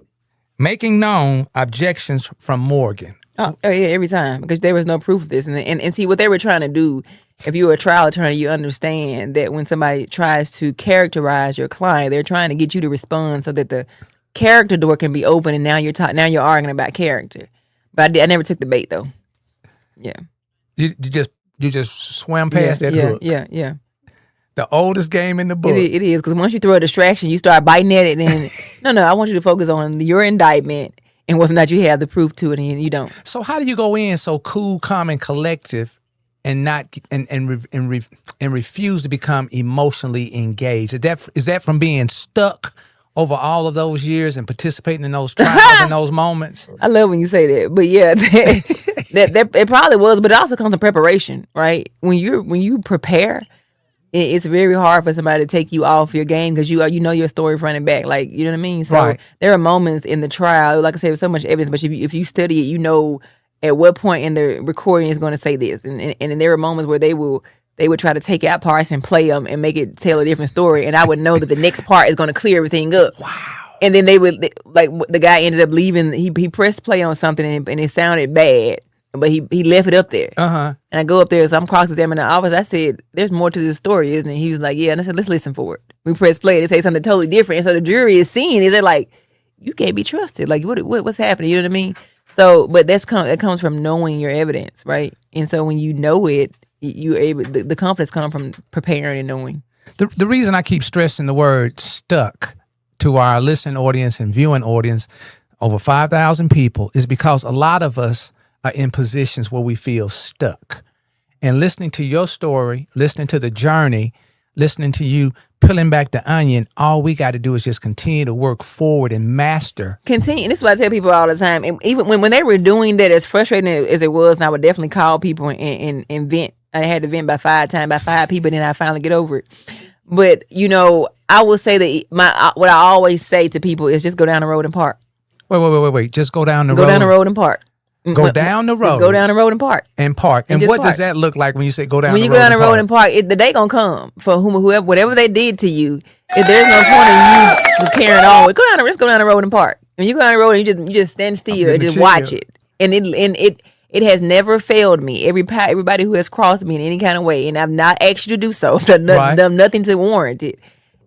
making known objections from Morgan. Oh yeah, every time, because there was no proof of this, and see what they were trying to do. If you're a trial attorney, you understand that when somebody tries to characterize your client, they're trying to get you to respond so that the character door can be open, and now you're arguing about character. But I never took the bait though. Yeah, you just swam past that hook. Yeah. The oldest game in the book. It is, because once you throw a distraction, you start biting at it. Then no, I want you to focus on your indictment and whether or not you have the proof to it, and you don't. So how do you go in so cool, calm, and collective, and not and refuse to become emotionally engaged? Is that from being stuck over all of those years and participating in those trials and those moments? I love when you say that, but yeah, that it probably was, but it also comes from preparation, right? When you prepare, it's very hard for somebody to take you off your game because you know your story front and back, like, you know what I mean. So right. There are moments in the trial, like I said, with so much evidence, but if you study it, you know at what point in the recording is going to say this, and then there are moments where they would try to take out parts and play them and make it tell a different story, and I would know that the next part is going to clear everything up. Wow. And then like the guy ended up leaving. He pressed play on something and it sounded bad, but he left it up there. And I go up there, so I'm cross-examining the office. I said, "There's more to this story, isn't it?" He was like, "Yeah." And I said, "Let's listen for it." We press play. They say something totally different, and so the jury is seeing it. They're like, "You can't be trusted. Like, what's happening?" You know what I mean? So, but it comes from knowing your evidence, right? And so when you know it, you're able. The confidence comes from preparing and knowing. The reason I keep stressing the word "stuck" to our listening audience and viewing audience, over 5,000 people, is because a lot of us are in positions where we feel stuck. And listening to your story, listening to the journey, listening to you peeling back the onion, all we got to do is just continue to work forward and master. Continue. And this is what I tell people all the time. And even when they were doing that, as frustrating as it was, and I would definitely call people and vent. I had to vent by 5 people, then I finally get over it. But, I will say that what I always say to people is just go down the road and park. Wait. Just go down the road. Go down the road and park. Go down the road. Just go down the road and park. And park. And what does that look like when you say go down the road? When you go down the road and park, the day gonna come for whoever, whatever they did to you. If there's no point in you carrying on, just go down the road and park. When you go down the road and you just stand still and just watch it. And it has never failed me. Everybody who has crossed me in any kind of way, and I've not asked you to do so, done nothing to warrant it.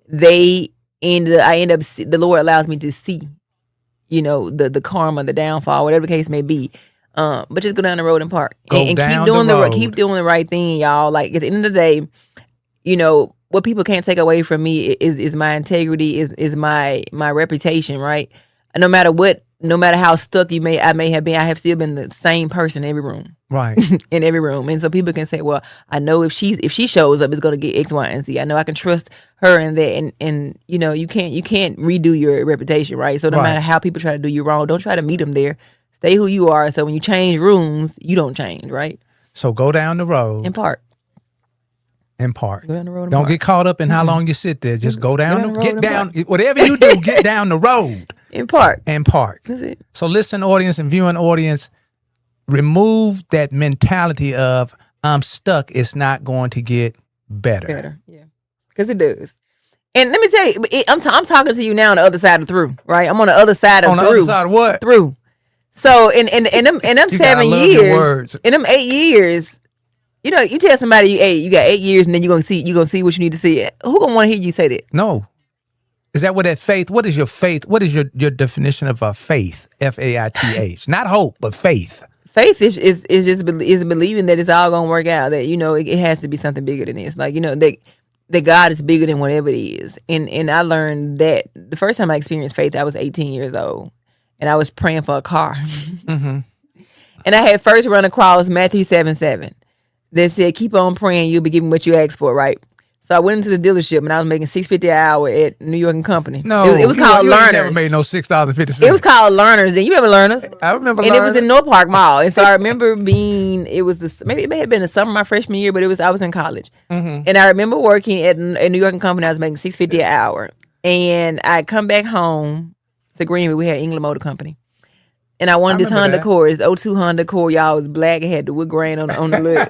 The Lord allows me to see, the karma, the downfall, whatever the case may be. But just go down the road and park and keep doing the right thing, y'all. Like, at the end of the day, what people can't take away from me is my integrity, is my reputation, right? And no matter how stuck I may have been, I have still been the same person in every room. Right. In every room. And so people can say, well, I know if she shows up, it's gonna get X, Y, and Z. I know I can trust her in that. And you can't redo your reputation, right? So no matter how people try to do you wrong, don't try to meet them there. Stay who you are. So when you change rooms, you don't change, right? So go down the road and park. Go down the road and don't park. get caught up in how long you sit there. Just go down. Get down. Whatever you do, get down the road. And park. That's it. So listening audience and viewing audience, remove that mentality of I'm stuck. It's not going to get better. Yeah. Because it does. And let me tell you, I'm talking to you now on the other side of through, right? I'm on the other side of on through. On the other side of what? Through. So in them 7 years, in them 8 years, you tell somebody you got 8 years and then you're gonna see what you need to see. Who gonna want to hear you say that? No. Is that what that faith? What is your faith? What is your definition of faith? Faith, not hope, but faith. Faith is just believing that it's all gonna work out. That it has to be something bigger than this. Like that God is bigger than whatever it is. And I learned that the first time I experienced faith, I was 18 years old. And I was praying for a car. Mm-hmm. And I had first run across Matthew 7:7 that said, keep on praying, you'll be given what you ask for, right? So I went into the dealership and I was making $6.50 an hour at New York and Company. No, it was called Learners. You never made no $6.50. It was called Learners. Then you remember Learners? I remember. And Learners. It was in North Park Mall. And so I remember maybe it may have been the summer of my freshman year, but I was in college. Mm-hmm. And I remember working at New York and Company. I was making $6.50 an hour, and I come back home to Greenwood. We had England Motor Company. And I wanted this Honda Accord. It's 02 Honda Accord, y'all. It was black. It had the wood grain on the little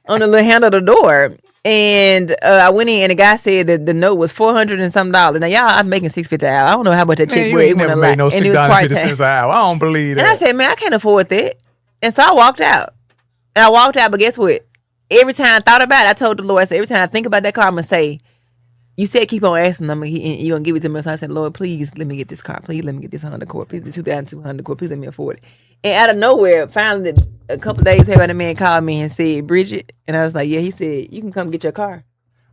on the little handle of the door. And I went in, and the guy said that the note was $400 and some dollars. Now, y'all, I'm making $6.50 an hour. I don't know how much that check You was. ain't never made no $6.50 an hour. I don't believe that. And I said, man, I can't afford that. And so I walked out. And I walked out, but guess what? Every time I thought about it, I told the Lord, I said, every time I think about that car, I'm going to say, you said keep on asking them, and you're going to give it to me. So I said, Lord, please let me get this car. Please let me get this Honda Accord. Please, the 2200 Accord. Please let me afford it. And out of nowhere, finally, a couple of days later, the man called me and said, Bridget. And I was like, yeah. He said, you can come get your car.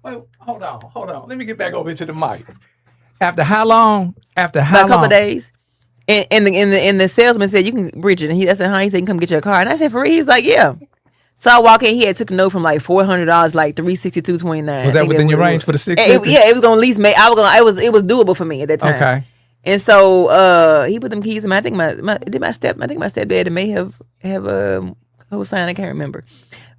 Wait, hold on. Let me get back over into the mic. After how long? About a couple of days. And the salesman said, you can, Bridget. And I said, huh? He said, you can come get your car. And I said, for real? He's like, yeah. So I walk in, he had took a note from like $400, like $362.29. Was that within your range for the $650? Yeah, it was gonna at least make. It was doable for me at that time. Okay. And so he put them keys in my. I think my stepdad may have co-signed. I can't remember,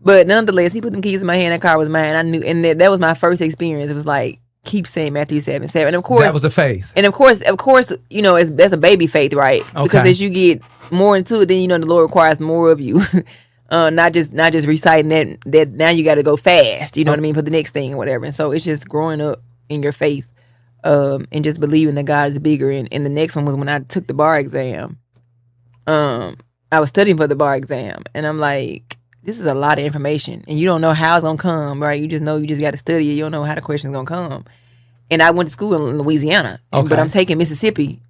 but nonetheless, he put them keys in my hand. That car was mine. I knew, and that was my first experience. It was like keep saying Matthew 7:7, and of course that was the faith. And of course, you know, that's a baby faith, right? Okay. Because as you get more into it, then you know the Lord requires more of you. Not just reciting that now you got to go fast, you know what I mean, for the next thing or whatever. And so it's just growing up in your faith, and just believing that God is bigger. And the next one was when I took the bar exam. I was studying for the bar exam, and I'm like, this is a lot of information, and you don't know how it's gonna come, right? You just know you just got to study it. You don't know how the question's gonna come. And I went to school in Louisiana, but I'm taking Mississippi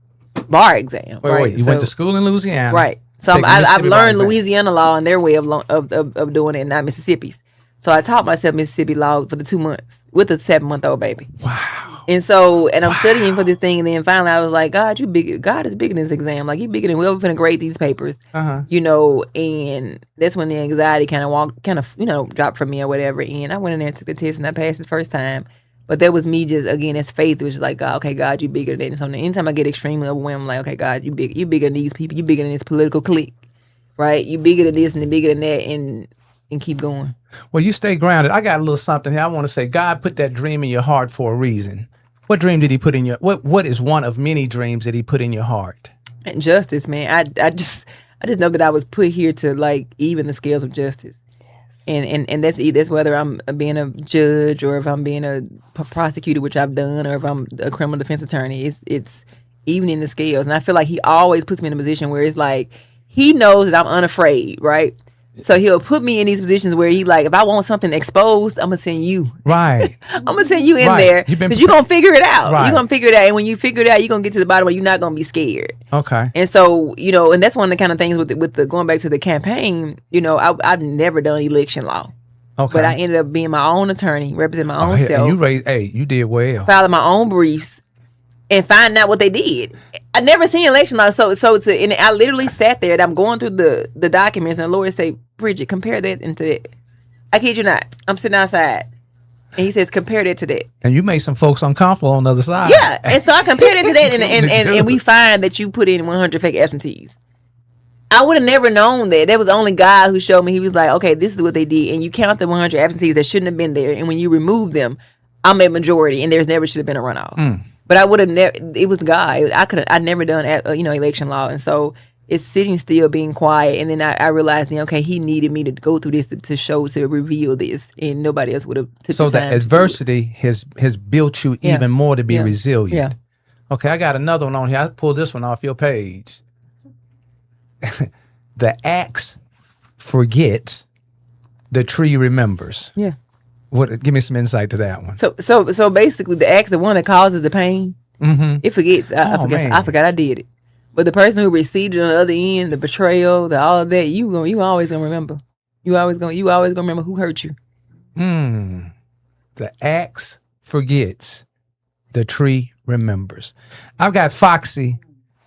bar exam. Wait, you went to school in Louisiana, right? So I've learned Louisiana law and their way of doing it, not Mississippi's. So I taught myself Mississippi law for the 2 months with a 7-month-old baby. Wow. And so, and I'm studying for this thing, and then finally I was like, God, God is bigger than this exam. Like, you bigger than we're finna grade these papers. You know, and that's when the anxiety kind of dropped from me or whatever. And I went in there and took the test, and I passed the first time. But that was me just, again, as faith. It was just like, okay, God, you bigger than this. So anytime I get extremely overwhelmed, I'm like, okay, God, you bigger than these people. You bigger than this political clique, right? You bigger than this and bigger than that, and keep going. Well, you stay grounded. I got a little something here. I want to say, God put that dream in your heart for a reason. What dream did he put in your, what is one of many dreams that he put in your heart? And justice, man. I just know that I was put here to like even the scales of justice. And that's whether I'm being a judge or if I'm being a prosecutor, which I've done, or if I'm a criminal defense attorney. It's evening the scales. And I feel like he always puts me in a position where it's like he knows that I'm unafraid, right? So he'll put me in these positions where he like, if I want something exposed, I'm going to send you. Right. I'm going to send you in there because you're going to figure it out. Right. You're going to figure it out. And when you figure it out, you're going to get to the bottom where you're not going to be scared. Okay. And so, you know, and that's one of the kind of things with the going back to the campaign, you know, I've never done election law. Okay. But I ended up being my own attorney, representing my own self. You did well. Filing my own briefs and finding out what they did. I never seen election law, and I literally sat there and I'm going through the documents, and the lawyer say, Bridget, compare that into that. I kid you not. I'm sitting outside, and he says, compare that to that. And you made some folks uncomfortable on the other side. Yeah, and so I compared it to that, and we find that you put in 100 fake absentees. I would have never known that. There was only God who showed me. He was like, okay, this is what they did, and you count the 100 absentees that shouldn't have been there, and when you remove them, I'm a majority, and there's never should have been a runoff. But I would have never. It was God. I'd never done election law, and so it's sitting still, being quiet, and then I realized, okay, he needed me to go through this to reveal this, and nobody else would have. So the adversity has built you even more to be resilient. Yeah. Okay, I got another one on here. I pulled this one off your page. The axe forgets, the tree remembers. Yeah. Give me some insight to that one. So basically, the axe, the one that causes the pain, it forgets. I forgot I did it. But the person who received it on the other end, the betrayal, all of that, you always gonna remember. You always gonna remember who hurt you. The axe forgets, the tree remembers. I've got Foxy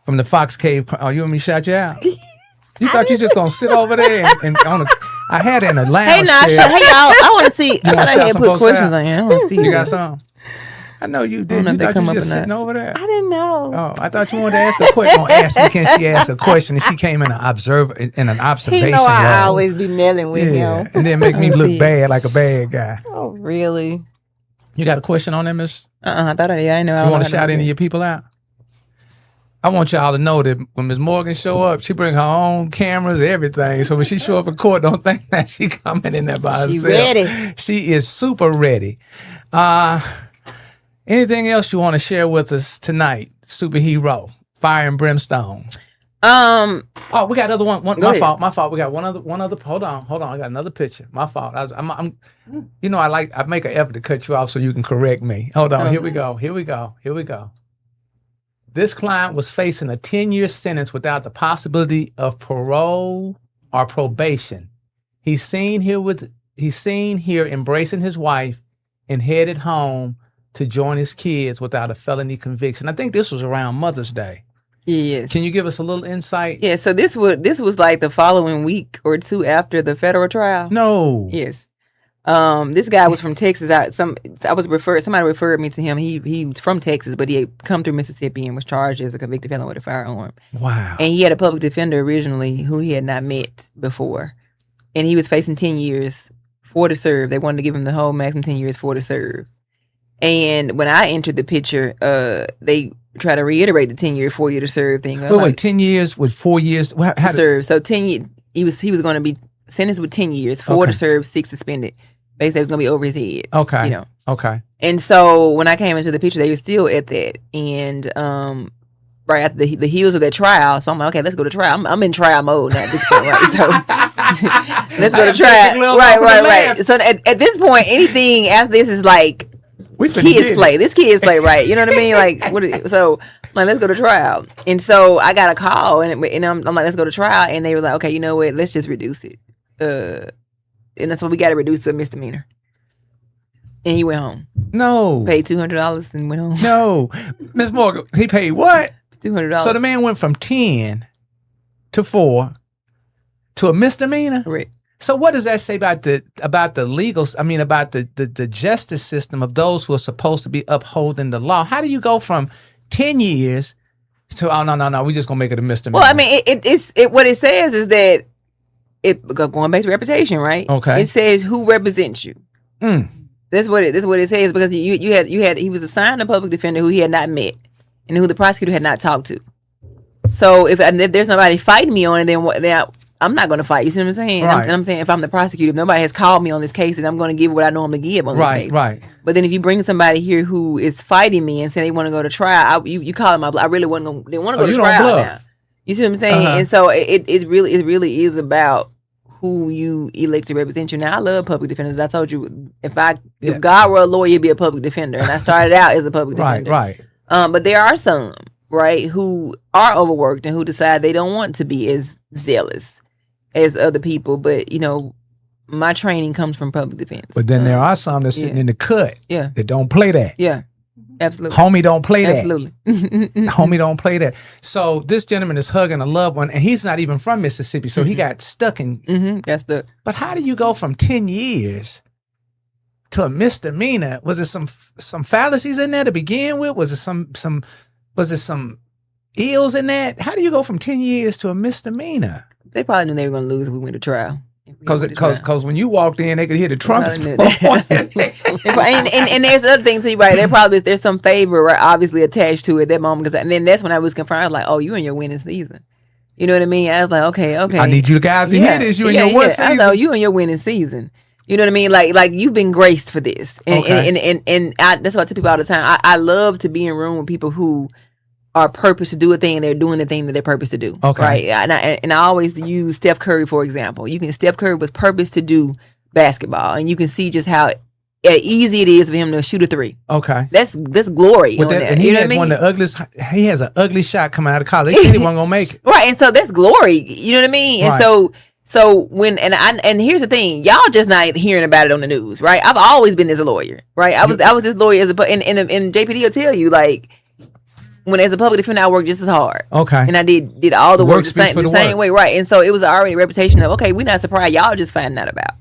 from the Fox Cave. Oh, you want me to shout you out? You thought you just gonna sit over there and on a. I had it in a lounge. Hey, Nasha. Hey, y'all. I want to see. I thought I had put questions on here. I want to see. You got some? I know you did. You thought you just sitting over there. I didn't know. Oh, I thought you wanted to ask a question. Don't ask me, can she ask a question? And she came in an observation. He know I always be mailing with him. And then make me look bad, like a bad guy. Oh, really? You got a question on that, Miss? I thought I didn't know. You want to shout any of your people out? I want y'all to know that when Ms. Morgan show up, she bring her own cameras, everything. So when she show up in court, don't think that she coming in there by herself. She ready. She is super ready. Anything else you want to share with us tonight? Superhero, Fire and Brimstone. Oh, we got another one. My fault. We got one other. Hold on. I got another picture. My fault. I make an effort to cut you off so you can correct me. Hold on. Here we go. This client was facing a 10-year sentence without the possibility of parole or probation. He's seen here embracing his wife and headed home to join his kids without a felony conviction. I think this was around Mother's Day. Yes. Can you give us a little insight? Yeah, so this was like the following week or two after the federal trial. No. Yes. This guy was from Texas. Somebody referred me to him. He's from Texas, but he had come through Mississippi and was charged as a convicted felon with a firearm. Wow. And he had a public defender originally who he had not met before. And he was facing 10 years for to serve. They wanted to give him the whole maximum 10 years for to serve. And when I entered the picture, they try to reiterate the 10-year, 4-year to serve thing. Wait, 10 years with 4 years to serve. So 10 years, he was going to be sentenced with 10 years, 4 to serve, 6 suspended. Basically, it was going to be over his head. Okay. Okay. And so when I came into the picture, they were still at that. And right after the heels of that trial, so I'm like, okay, let's go to trial. I'm in trial mode now at this point, right? So let's go to trial. Right. So at this point, anything after this is like kids play. This kids play, right? You know what I mean? Like, so I'm like, let's go to trial. And so I got a call, and I'm like, let's go to trial. And they were like, okay, you know what? Let's just reduce it. And that's what we got to reduce to a misdemeanor. And he went home. No. Paid $200 and went home. No. Ms. Morgan, he paid what? $200. So the man went from 10 to 4 to a misdemeanor? Correct. So what does that say about the legals? I mean, about the justice system of those who are supposed to be upholding the law? How do you go from 10 years to, oh, no, we're just going to make it a misdemeanor? Well, I mean, what it says is that, going back to reputation, right? Okay. It says who represents you. That's what it says, because he was assigned a public defender who he had not met and who the prosecutor had not talked to. So if there's nobody fighting me on it, then I'm not going to fight. You see what I'm saying? Right. And I'm saying, if I'm the prosecutor, if nobody has called me on this case, then I'm going to give what I normally give on this case. Right. But then if you bring somebody here who is fighting me and say they want to go to trial, you call them up. I really want to. They want to go to trial now. You see what I'm saying? And so it really is about who you elect to represent you. Now, I love public defenders. I told you, if God were a lawyer, he'd be a public defender. And I started out as a public defender. Right. But there are some, right, who are overworked and who decide they don't want to be as zealous as other people. But, my training comes from public defense. But then there are some that's sitting in the cut that don't play that. Yeah. Absolutely. Homie don't play that. Absolutely. Homie don't play that. So this gentleman is hugging a loved one, and he's not even from Mississippi, so he got stuck in. Got stuck. But how do you go from 10 years to a misdemeanor? Was it some fallacies in there to begin with? Was it some ills in that? How do you go from 10 years to a misdemeanor? They probably knew they were going to lose if we went to trial. Because when you walked in, they could hear the trumpets. and there's other things too, right? There's some favor, right, obviously attached to it at that moment. And then that's when I was confirmed. I was like, oh, you in your winning season. You know what I mean? I was like, okay. I need you guys to hear this. You in your what season? I know you in your winning season. You know what I mean? Like you've been graced for this. And that's what I tell people all the time. I love to be in a room with people who are purpose to do a thing and they're doing the thing that they're purpose to do. Okay. Right. And I always use Steph Curry, for example. Steph Curry was purpose to do basketball, and you can see just how easy it is for him to shoot a three. Okay. That's glory. And he has one of the ugliest. He has an ugly shot coming out of college. They said he wasn't gonna make it. Right. And so that's glory. You know what I mean? And so when and here's the thing, y'all just not hearing about it on the news, right? I've always been this lawyer, right? I was this lawyer and JPD will tell you, like, when as a public defender, I worked just as hard. Okay. And I did all the work the same way. Right. And so it was already a reputation of, okay, we're not surprised. Y'all just finding out about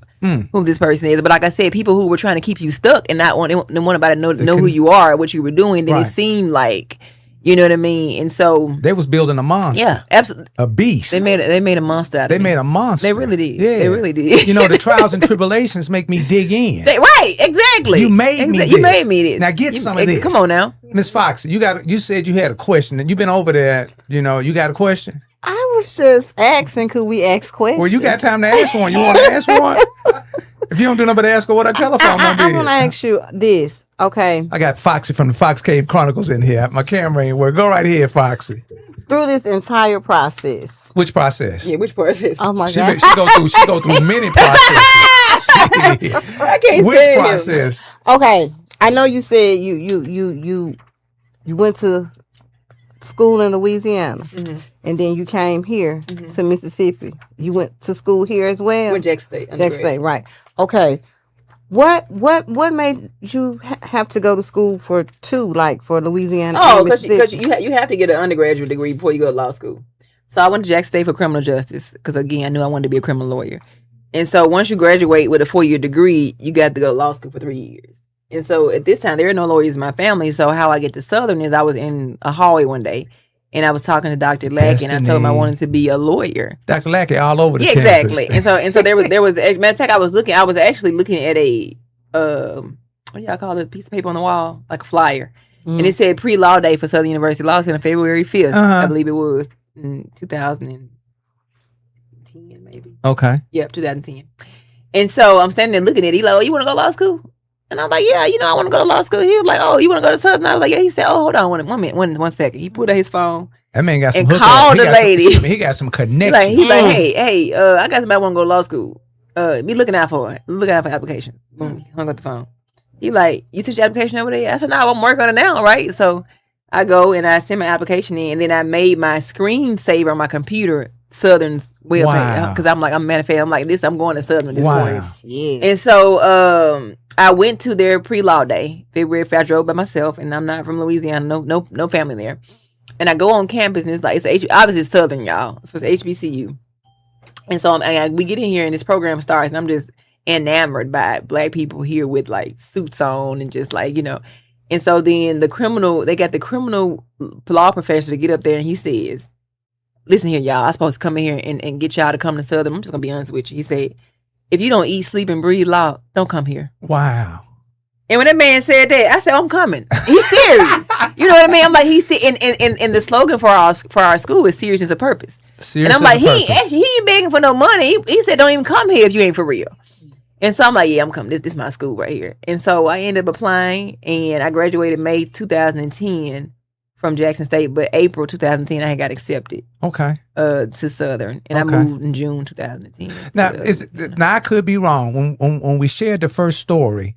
who this person is. But like I said, people who were trying to keep you stuck and not want nobody to know who you are, what you were doing, then it seemed like, You know what I mean? And so they was building a monster. Yeah, absolutely. A beast. They made a monster out of They me. made a monster. They really did. Yeah. They really did. You know, the trials and tribulations make me dig in. Right, exactly. You made me this. You made me this. Now get some of this. Come on now. Miss Fox, you said you had a question, and you've been over there, you know, you got a question? I was just asking, could we ask questions? Well, you got time to ask one. You want to ask one? If you don't do nothing but ask her what her telephone number is. I want to ask you this. Okay. I got Foxy from the Fox Cave Chronicles in here. My camera ain't work. Go right here, Foxy. Through this entire process. Which process? Yeah, which process? Oh my God. She go through many processes. I can't Which stand process? Okay. I know you said you went to school in Louisiana, and then you came here to Mississippi. You went to school here as well. With Jack State. Jack State, right? Okay. What made you have to go to school for two, like for Louisiana? Oh, and because Mississippi? you have to get an undergraduate degree before you go to law school. So I went to Jack State for criminal justice because, again, I knew I wanted to be a criminal lawyer. And so once you graduate with a 4-year degree, you got to go to law school for 3 years. And so at this time, there are no lawyers in my family. So how I get to Southern is I was in a hallway one day, and I was talking to Dr. Lackey, and I told him I wanted to be a lawyer. Dr. Lackey all over the campus. Exactly. And so there was matter of fact, I was actually looking at a what do y'all call it, piece of paper on the wall, like a flyer. And it said pre-law day for Southern University Law Center, February 5th, I believe it was, in 2010 maybe. Okay. Yep, 2010. And so I'm standing there looking at it. He's like, oh, you want to go to law school? And I'm like, yeah, I want to go to law school. He was like, oh, you want to go to Southern? I was like, yeah. He said, oh, hold on one minute, one second. He pulled out his phone. That man got some and hookup. called the lady. He got some connection. He's like, hey, I got somebody want to go to law school. Be looking out for it. Look out for application. Boom. Hung up the phone. He like, you took your application over there? I said, no, I'm working on it now, right? So I go and I send my application in, and then I made my screensaver on my computer Southern's webpage because I'm a matter of fact, I'm like this. I'm going to Southern at this point. Yes. And so I went to their pre-law day. February 5th, I drove by myself, and I'm not from Louisiana. No family there. And I go on campus, and it's like obviously it's Southern, y'all. So it's HBCU. And so we get in here, and this program starts, and I'm just enamored by Black people here with like suits on and just like, you know. And so then they got the criminal law professor to get up there, and he says, listen here, y'all, I'm supposed to come in here and get y'all to come to Southern. I'm just going to be honest with you. He said, if you don't eat, sleep, and breathe law, don't come here. Wow. And when that man said that, I said, I'm coming. He's serious. You know what I mean? I'm like, and the slogan for our school is serious as a purpose. Serious, and I'm like, he ain't begging for no money. He said, don't even come here if you ain't for real. And so I'm like, yeah, I'm coming. This is my school right here. And so I ended up applying, and I graduated May 2010 from Jackson State, but April 2010 I had got accepted. Okay. To Southern, and I moved in June 2010. Now I could be wrong. When we shared the first story,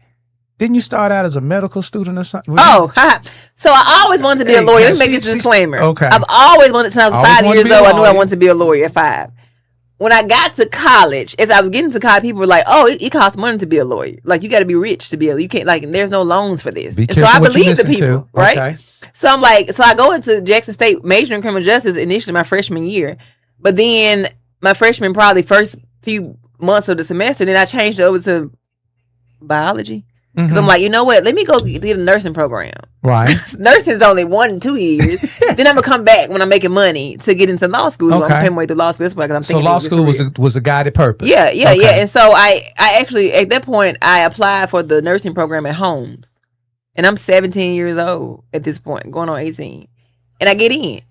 didn't you start out as a medical student or something? So I always wanted to be a lawyer. Let me make this disclaimer. Okay. I've always wanted, since I was 5 years old, I knew I wanted to be a lawyer at 5. When I got to college, as I was getting to college, people were like, oh, it costs money to be a lawyer. Like, you got to be rich to be you can't, like, there's no loans for this. And so I believe the people, right? Okay. So I'm like, so I go into Jackson State majoring in criminal justice initially my freshman year. But then my freshman, probably first few months of the semester, then I changed it over to biology. Because I'm like, you know what? Let me go get a nursing program. Right. Nursing is only 1-2 years. Then I'm going to come back when I'm making money to get into law school. Okay. I'm going to pay my way through law school. That's why I'm thinking. So law school was a guided purpose. Yeah. And so I actually, at that point, I applied for the nursing program at Holmes. And I'm 17 years old at this point, going on 18. And I get in.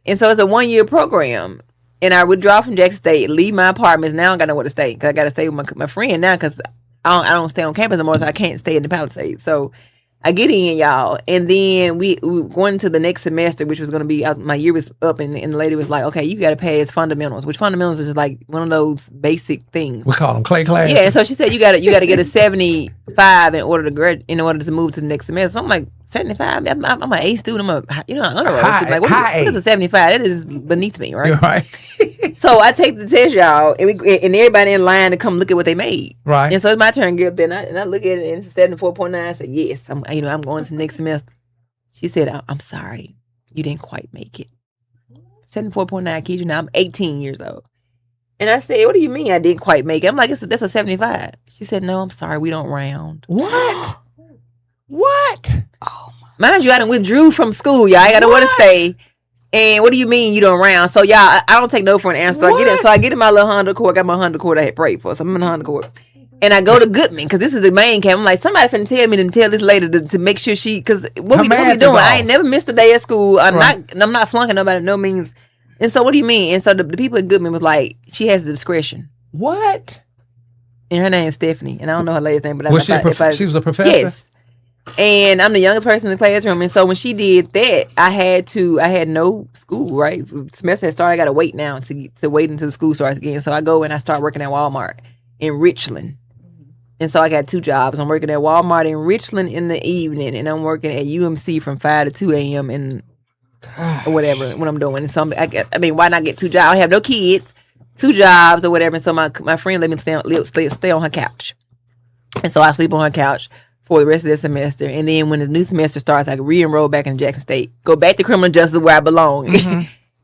And so it's a 1-year program. And I withdraw from Jackson State, leave my apartments. Now I don't got nowhere to stay because I got to stay with my friend now because I don't stay on campus anymore, so I can't stay in the Palisades. So I get in, y'all, and then we going into the next semester, which was going to be, my year was up, and the lady was like, okay, you got to pass fundamentals, which fundamentals is just like one of those basic things. We call them clay classes. Yeah, and so she said you got to get a 75 in order to move to the next semester. So I'm like, 75? I'm an A student. I'm an honor roll student. Like, what is a 75? That is beneath me, right? You're right. So I take the test, y'all, and everybody in line to come look at what they made. Right. And so it's my turn to get up there, and I look at it, and it's 74.9. I said, yes, I'm going to next semester. She said, I'm sorry, you didn't quite make it. 74.9, kid you now, I'm 18 years old. And I said, what do you mean I didn't quite make it? I'm like, that's a 75. She said, no, I'm sorry, we don't round. What? What? Oh my. Mind you, I done withdrew from school, y'all. I got nowhere to stay. And what do you mean you don't round? So y'all, I don't take no for an answer. So I get in my little Honda Accord. Got my Honda Accord I had prayed for. So I'm in the Honda Accord. And I go to Goodman because this is the main camp. I'm like, somebody finna tell me to tell this lady to make sure because what we doing? I ain't never missed a day at school. I'm not flunking nobody, no means. And so what do you mean? And so the people at Goodman was like, she has the discretion. What? And her name is Stephanie. And I don't know her lady's name, but she was a professor? Yes. And I'm the youngest person in the classroom. And so when she did that, I had no school, right? The semester had started. I got to wait now to wait until the school starts again. So I go and I start working at Walmart in Richland. And so I got 2 jobs. I'm working at Walmart in Richland in the evening, and I'm working at UMC from 5 to 2 a.m. and or whatever when I'm doing. And so why not get 2 jobs? I don't have no kids, 2 jobs or whatever. And so my friend let me stay on her couch. And so I sleep on her couch for the rest of the semester. And then when the new semester starts, I can re-enroll back in Jackson State, go back to criminal justice where I belong,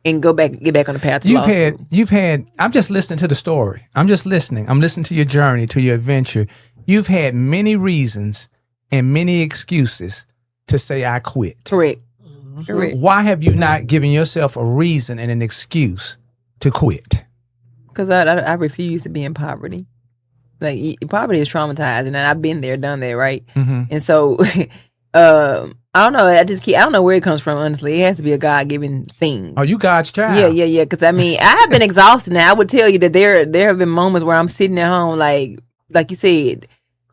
and get back on the path to law school. I'm just listening to the story. I'm just listening. I'm listening to your journey, to your adventure. You've had many reasons and many excuses to say I quit. Correct. Why have you not given yourself a reason and an excuse to quit? Because I refuse to be in poverty. Like, poverty is traumatizing, and I've been there, done that, right? And so, I don't know. I don't know where it comes from, honestly. It has to be a God-given thing. Oh, you God's child. Yeah. Because, I have been exhausted now. I would tell you that there have been moments where I'm sitting at home, like you said,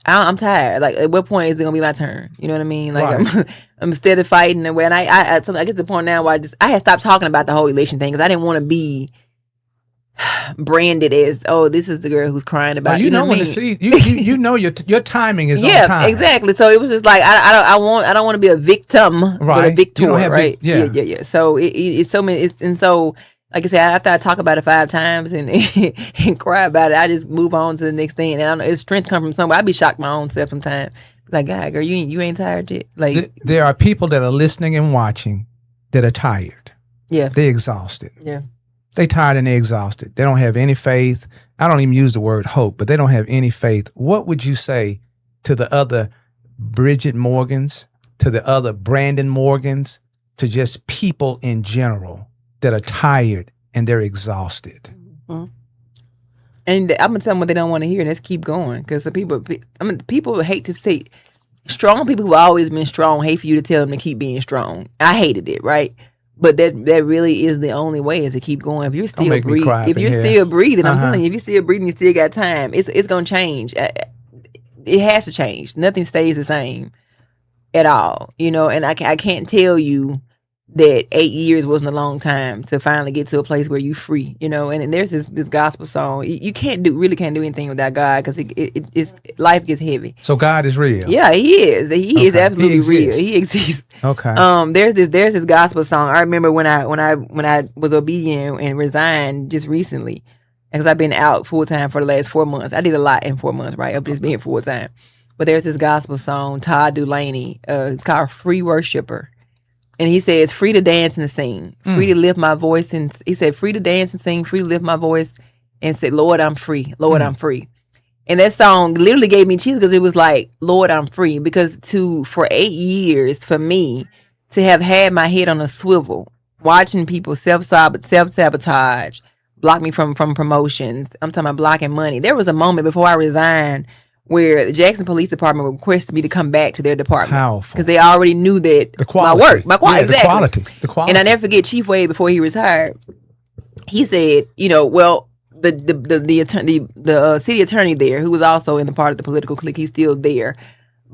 I'm tired. Like, at what point is it gonna be my turn? You know what I mean? Like, right. I'm instead of fighting away, and I get to the point now where I had stopped talking about the whole election thing because I didn't want to be branded as, oh, this is the girl who's crying about. You know when to see you know your timing is on time. Yeah, exactly. So it was just like I don't want to be a victim, but a victor, right? Yeah. So it's so many. And so. Like I said, after I talk about it 5 times and cry about it, I just move on to the next thing. And I don't know, strength comes from somewhere. I be shocked my own self sometimes. Like, God, girl, you ain't tired yet. Like, there are people that are listening and watching that are tired. Yeah, they're exhausted. Yeah, they tired and they're exhausted. They don't have any faith. I don't even use the word hope, but they don't have any faith. What would you say to the other Bridget Morgans, to the other Brandon Morgans, to just people in general that are tired and they're exhausted? And I'm gonna tell them what they don't want to hear, and let's keep going. Because people hate to say, strong people who've always been strong hate for you to tell them to keep being strong. I hated it, right? But that really is the only way, is to keep going. If you're still breathing, I'm telling you, if you're still breathing, you still got time. It's gonna change. It has to change. Nothing stays the same at all, you know. And I can't tell you that 8 years wasn't a long time to finally get to a place where you free, you know. And there's this gospel song. You really can't do anything without God, because it's life gets heavy. So God is real. Yeah, He is. He is absolutely real. He exists. Okay. There's this gospel song. I remember when I was obedient and resigned just recently, because I've been out full time for the last 4 months. I did a lot in 4 months, right, of just being full time. But there's this gospel song, Todd Dulaney. It's called "Free Worshipper." And he says, free to dance and sing, free to lift my voice. And he said, free to dance and sing, free to lift my voice, and said, Lord, I'm free. Lord, I'm free. And that song literally gave me chills, because it was like, Lord, I'm free. Because for 8 years, for me, to have had my head on a swivel, watching people self-sabotage, block me from promotions. I'm talking about blocking money. There was a moment before I resigned where the Jackson Police Department requested me to come back to their department. Powerful. Because they already knew that the quality. my quality. The quality. And I never forget Chief Wade, before he retired, he said, you know, well, the city attorney there, who was also in the part of the political clique, he's still there.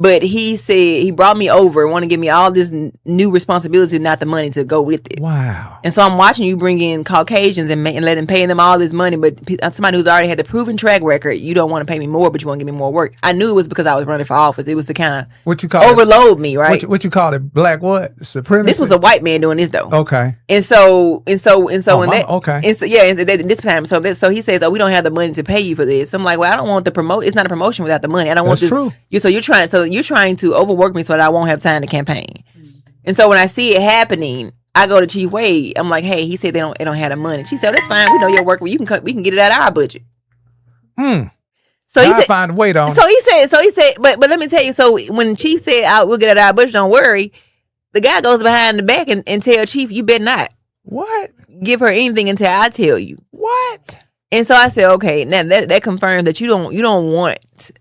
But he said he brought me over and want to give me all this new responsibility, not the money to go with it. Wow. And so I'm watching you bring in Caucasians and letting paying them all this money, but somebody who's already had the proven track record, you don't want to pay me more, but you want to give me more work. I knew it was because I was running for office. It was to kind of overload me, right? What you call it? Black what? Supremacy? This was a white man doing this though. Okay. And so okay. And so this time, so he says, oh, we don't have the money to pay you for this. I'm like, well, I don't want the promote. It's not a promotion without the money. I don't want this. True. You're trying to overwork me so that I won't have time to campaign. And so when I see it happening, I go to Chief Wade. I'm like, hey, he said they don't have the money. She said, oh, that's fine. We know your work. We can get it out of our budget. So he said, find a way on. So he said, but let me tell you. So when Chief said, we'll get it out of our budget, don't worry. the guy goes behind the back and tell Chief, you better not What? give her anything until I tell you. What? And so I said, okay, now that confirms that you don't want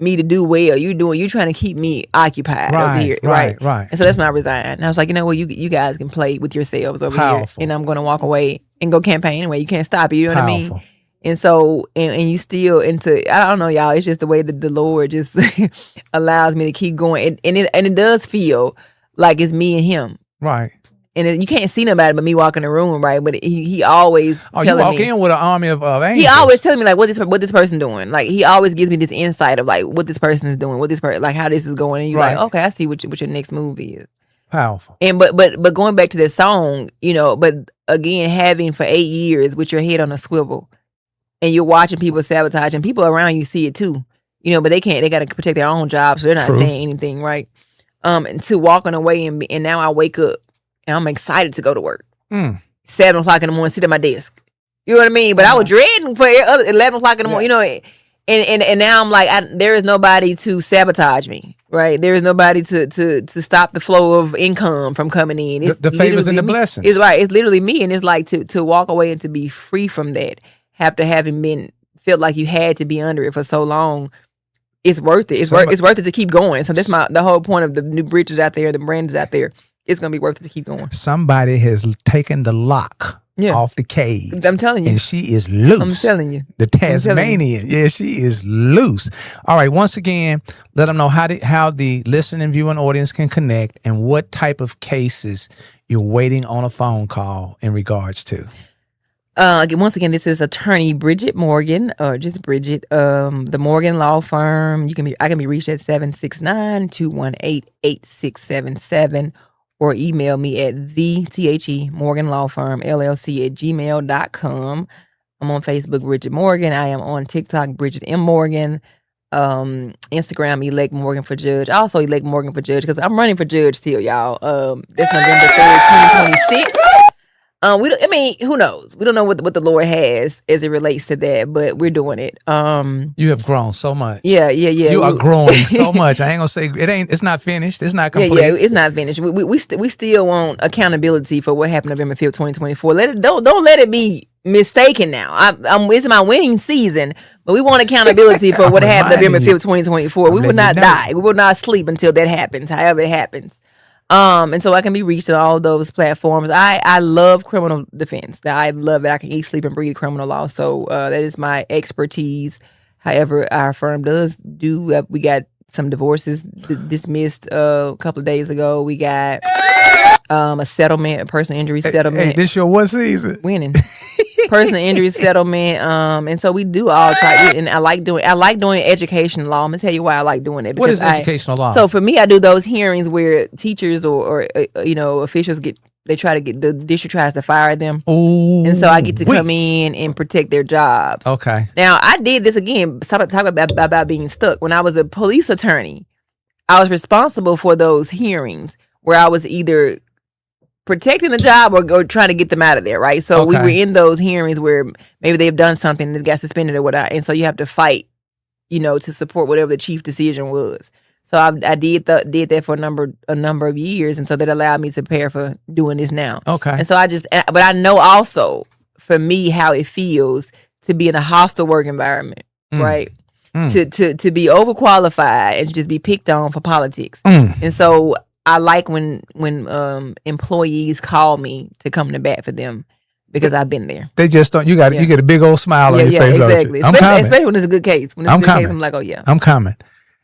me to do well. You're trying to keep me occupied over here, right? And so that's when I resigned. And I was like, you know what, you guys can play with yourselves over here, and I'm going to walk away and go campaign anyway. You can't stop it. You know what I mean? And so, and you still I don't know, y'all. It's just the way that the Lord just allows me to keep going, and it does feel like it's me and him, right? And you can't see nobody but me walking the room, right? But he always you walk in with an army of angels. He always telling me like what this person doing. Like he always gives me this insight of like what this person is doing, what this person like how this is going, and you're like, okay, I see what your next move is. Powerful. And but going back to that song, but again, having for 8 years with your head on a swivel, and you're watching people sabotage, and people around you see it too, but they can't. They got to protect their own jobs, so they're not saying anything, right? And to walking away and now I wake up. And I'm excited to go to work. 7 o'clock in the morning, sit at my desk. You know what I mean? But I was dreading for 11 o'clock in the morning, and now I'm like, there is nobody to sabotage me, right? There is nobody to stop the flow of income from coming in. It's the favors and the blessings. It's right. It's literally me. And it's like to walk away and to be free from that after having felt like you had to be under it for so long. It's worth it. It's worth it to keep going. So that's the whole point of the new bridges out there, the brands out there. It's going to be worth it to keep going. Somebody has taken the lock off the cage. I'm telling you. And she is loose. I'm telling you. The Tasmanian. Yeah, she is loose. All right. Once again, let them know how the listening and viewing audience can connect and what type of cases you're waiting on a phone call in regards to. Once again, this is attorney Bridgette Morgan, or just Bridgette, the Morgan Law Firm. I can be reached at 769-218-8677. Or email me at Morgan Law Firm LLC at gmail.com. I'm on Facebook, Bridgette Morgan. I am on TikTok, Bridgette M. Morgan. Instagram, Elect Morgan for Judge. I also elect Morgan for Judge because I'm running for judge still, y'all. That's November 3rd, 2026. Who knows? We don't know what the Lord has as it relates to that, but we're doing it. You have grown so much. Yeah. You are growing so much. I ain't gonna say it's not finished. It's not complete. Yeah, it's not finished. We still want accountability for what happened November 5th, 2024. Don't let it be mistaken now. It's my winning season, but we want accountability for what happened November 5th, 2024. We will not die. We will not sleep until that happens, however it happens. And so I can be reached on all those platforms. I love criminal defense. I love it. I can eat, sleep, and breathe criminal law. So that is my expertise. However, our firm we got some divorces dismissed a couple of days ago. We got a settlement, a personal injury settlement. Hey, this your what season? Winning. Personal injury settlement. And so we do all types. And I like doing education law. I'm gonna tell you why I like doing it. What is educational law? So for me, I do those hearings where teachers or officials they try to get, the district tries to fire them. Ooh, and so I get to come in and protect their jobs. Okay. Now I did this again. Talk about being stuck. When I was a police attorney, I was responsible for those hearings where I was either protecting the job or trying to get them out of there, right? So we were in those hearings where maybe they've done something that got suspended or whatever, and so you have to fight, to support whatever the chief decision was. So I did that for a number of years, and so that allowed me to prepare for doing this now. Okay. And so but I know also for me how it feels to be in a hostile work environment, right? To be overqualified and just be picked on for politics, and so I like when employees call me to come to bat for them because I've been there. They just don't. You get a big old smile on your face. Exactly. Especially when it's a good case. When it's a good case, I'm like, oh yeah, I'm coming.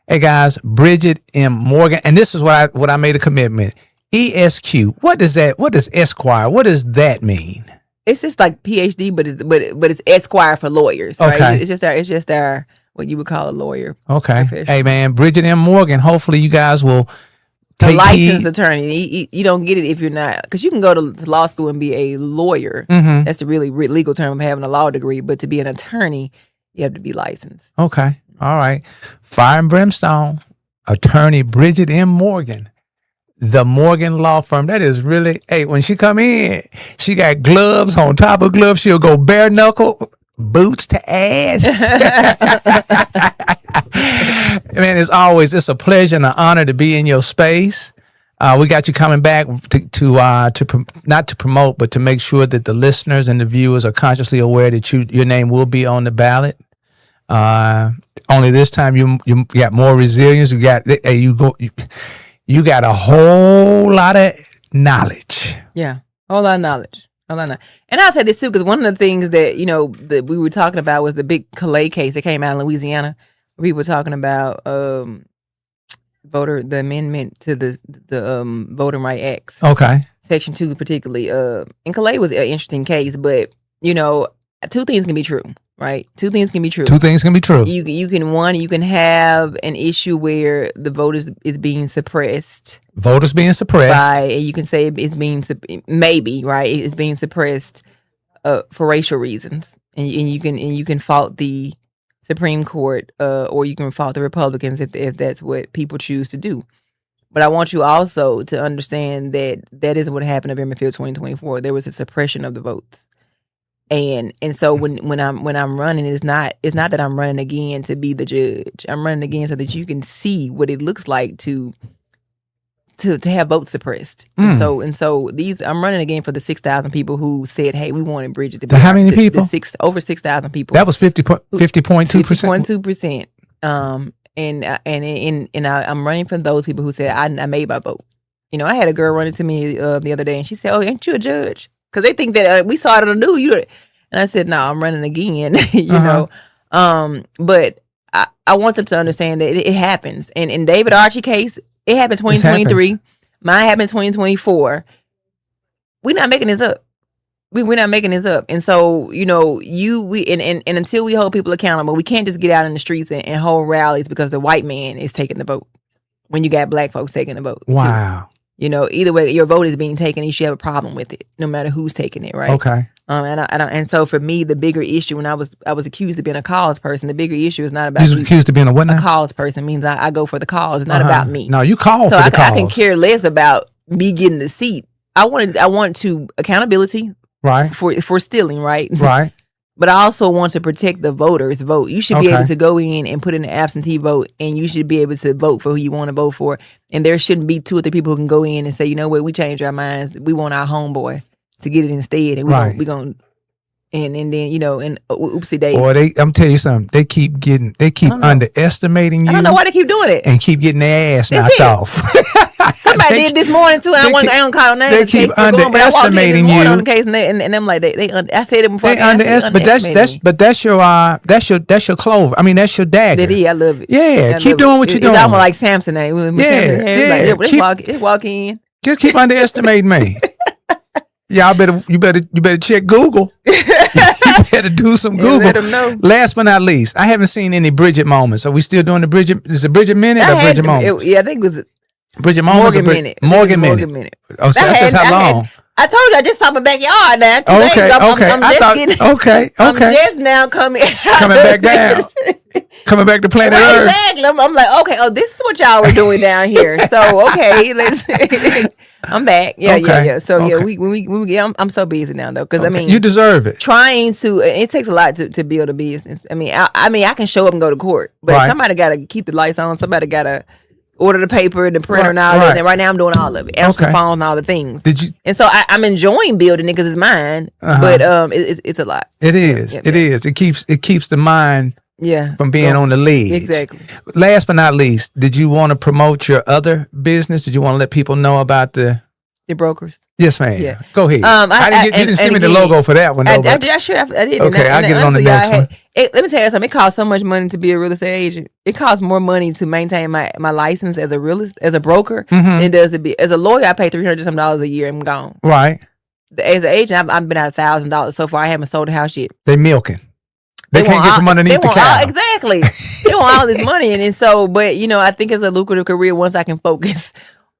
Hey guys, Bridgette M. Morgan, and this is what I made a commitment. ESQ. What does Esquire? What does that mean? It's just like PhD, but it's Esquire for lawyers. Right? Okay. It's just our what you would call a lawyer. Okay. Profession. Hey man, Bridgette M. Morgan. Hopefully you guys will. A licensed attorney. You don't get it if you're not, because you can go to law school and be a lawyer. Mm-hmm. That's the really legal term of having a law degree. But to be an attorney, you have to be licensed. Okay. All right. Fire and Brimstone, attorney Bridgette M. Morgan, the Morgan Law Firm. That is really, when she come in, she got gloves on top of gloves. She'll go bare knuckle, boots to ass. Man, it's a pleasure and an honor to be in your space. We got you coming back not to promote, but to make sure that the listeners and the viewers are consciously aware that your name will be on the ballot. Only this time you got more resilience. You got a whole lot of knowledge. Yeah, a whole lot of knowledge. And I'll say this too, because one of the things that that we were talking about was the big Calais case that came out in Louisiana. We were talking about the amendment to the Voting Rights Act. Okay. Section 2 particularly. And Calais was an interesting case, but two things can be true, right? Two things can be true. Two things can be true. You can have an issue where the vote is being suppressed. Voters being suppressed. And you can say it's being maybe, right? It's being suppressed for racial reasons. And you can fault the Supreme Court, or you can fault the Republicans if that's what people choose to do. But I want you also to understand that isn't what happened November 5th, 2024. There was a suppression of the votes, and so when I'm running, it's not that I'm running again to be the judge. I'm running again so that you can see what it looks like to have votes suppressed. And so I'm running again for the 6,000 people who said, "Hey, we wanted Bridget to be." How many people? Over 6,000 people. That was 50.2%. 50.2%. And I'm running for those people who said I made my vote. I had a girl running to me the other day, and she said, "Oh, ain't you a judge?" Because they think that we saw it on the news. And I said, "No, I'm running again." But I want them to understand that it happens. And in David Archie case, it happened 2023. Mine happened 2024. We're not making this up. We're not making this up. And so, and until we hold people accountable, we can't just get out in the streets and hold rallies because the white man is taking the vote when you got black folks taking the vote. Wow. Too. Either way, your vote is being taken. You should have a problem with it, no matter who's taking it, right? Okay. And so for me, the bigger issue when I was accused of being a cause person, the bigger issue is not about you. Accused of being a what now? A cause person means I go for the cause. It's not about me. No, you call for the cause. I can care less about me getting the seat. I want to accountability. Right. For stealing, right? Right. But I also want to protect the voters' vote. You should be able to go in and put in an absentee vote, and you should be able to vote for who you want to vote for. And there shouldn't be 2 or 3 people who can go in and say, "You know what, we changed our minds. We want our homeboy to get it instead." And we're going and then and oopsie daisy. Boy, I'm telling you something. They keep underestimating you. I don't know why they keep doing it. And keep getting their ass knocked off. Somebody did this morning too. I don't call names. They keep underestimating you on the case, and I'm like, I said it before. They underestimate, but that's your clover. I mean, that's your dagger. That is, I love it. Yeah, keep doing what you're doing. It's almost like Samson. Let's walk in. Just keep underestimating me. Y'all you better check Google. You better do some Google. Let them know. Last but not least, I haven't seen any Bridget moments. Are we still doing the Bridget? Is it Bridget minute or Bridget moment? I think it was Bridget moments. Morgan minute. Morgan minute. Oh, so that's just how long? I told you I just saw my backyard now. I'm just now coming back down. Coming back to planet Earth. Exactly. I'm like, okay, this is what y'all were doing down here. So let's. I'm back. Yeah. So I'm so busy now though, because I mean, you deserve it. It takes a lot to build a business. I mean, I can show up and go to court, but somebody got to keep the lights on. Somebody got to order the paper and the printer and all that. And right now I'm doing all of it. Answer the phone and all the things. And so I'm enjoying building it because it's mine. But it's a lot. It is. It is. It keeps the mind from being on the ledge. Exactly. Last but not least, did you want to promote your other business? Did you want to let people know about the brokers? Yes, ma'am. Yeah. Go ahead. You didn't send me the logo for that one. Though, I did. Okay, I'll get it on the next one. Let me tell you something. It costs so much money to be a real estate agent. It costs more money to maintain my license as a broker than it does to be as a lawyer. I pay $300 a year. I'm gone. Right. As an agent, I've been out $1,000 so far. I haven't sold a house yet. They milking. They can't get from underneath the cow. Exactly. They want all this money, and so, but I think it's a lucrative career once I can focus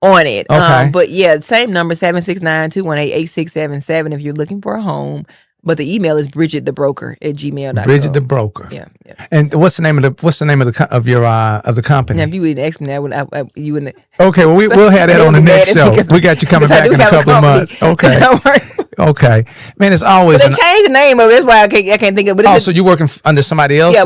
on it. Okay. But same number 769-218-8677 if you're looking for a home. But the email is BridgetTheBroker@gmail.com. Bridget the Broker. Yeah. And what's the name of the company? Now, if you wouldn't ask me that, you wouldn't. Okay, well we'll have that on the next show. We got you coming back in a couple of months. Okay. Okay, man, it's always. But they changed the name of it. That's why I can't think of it. So you're working under somebody else? Yeah,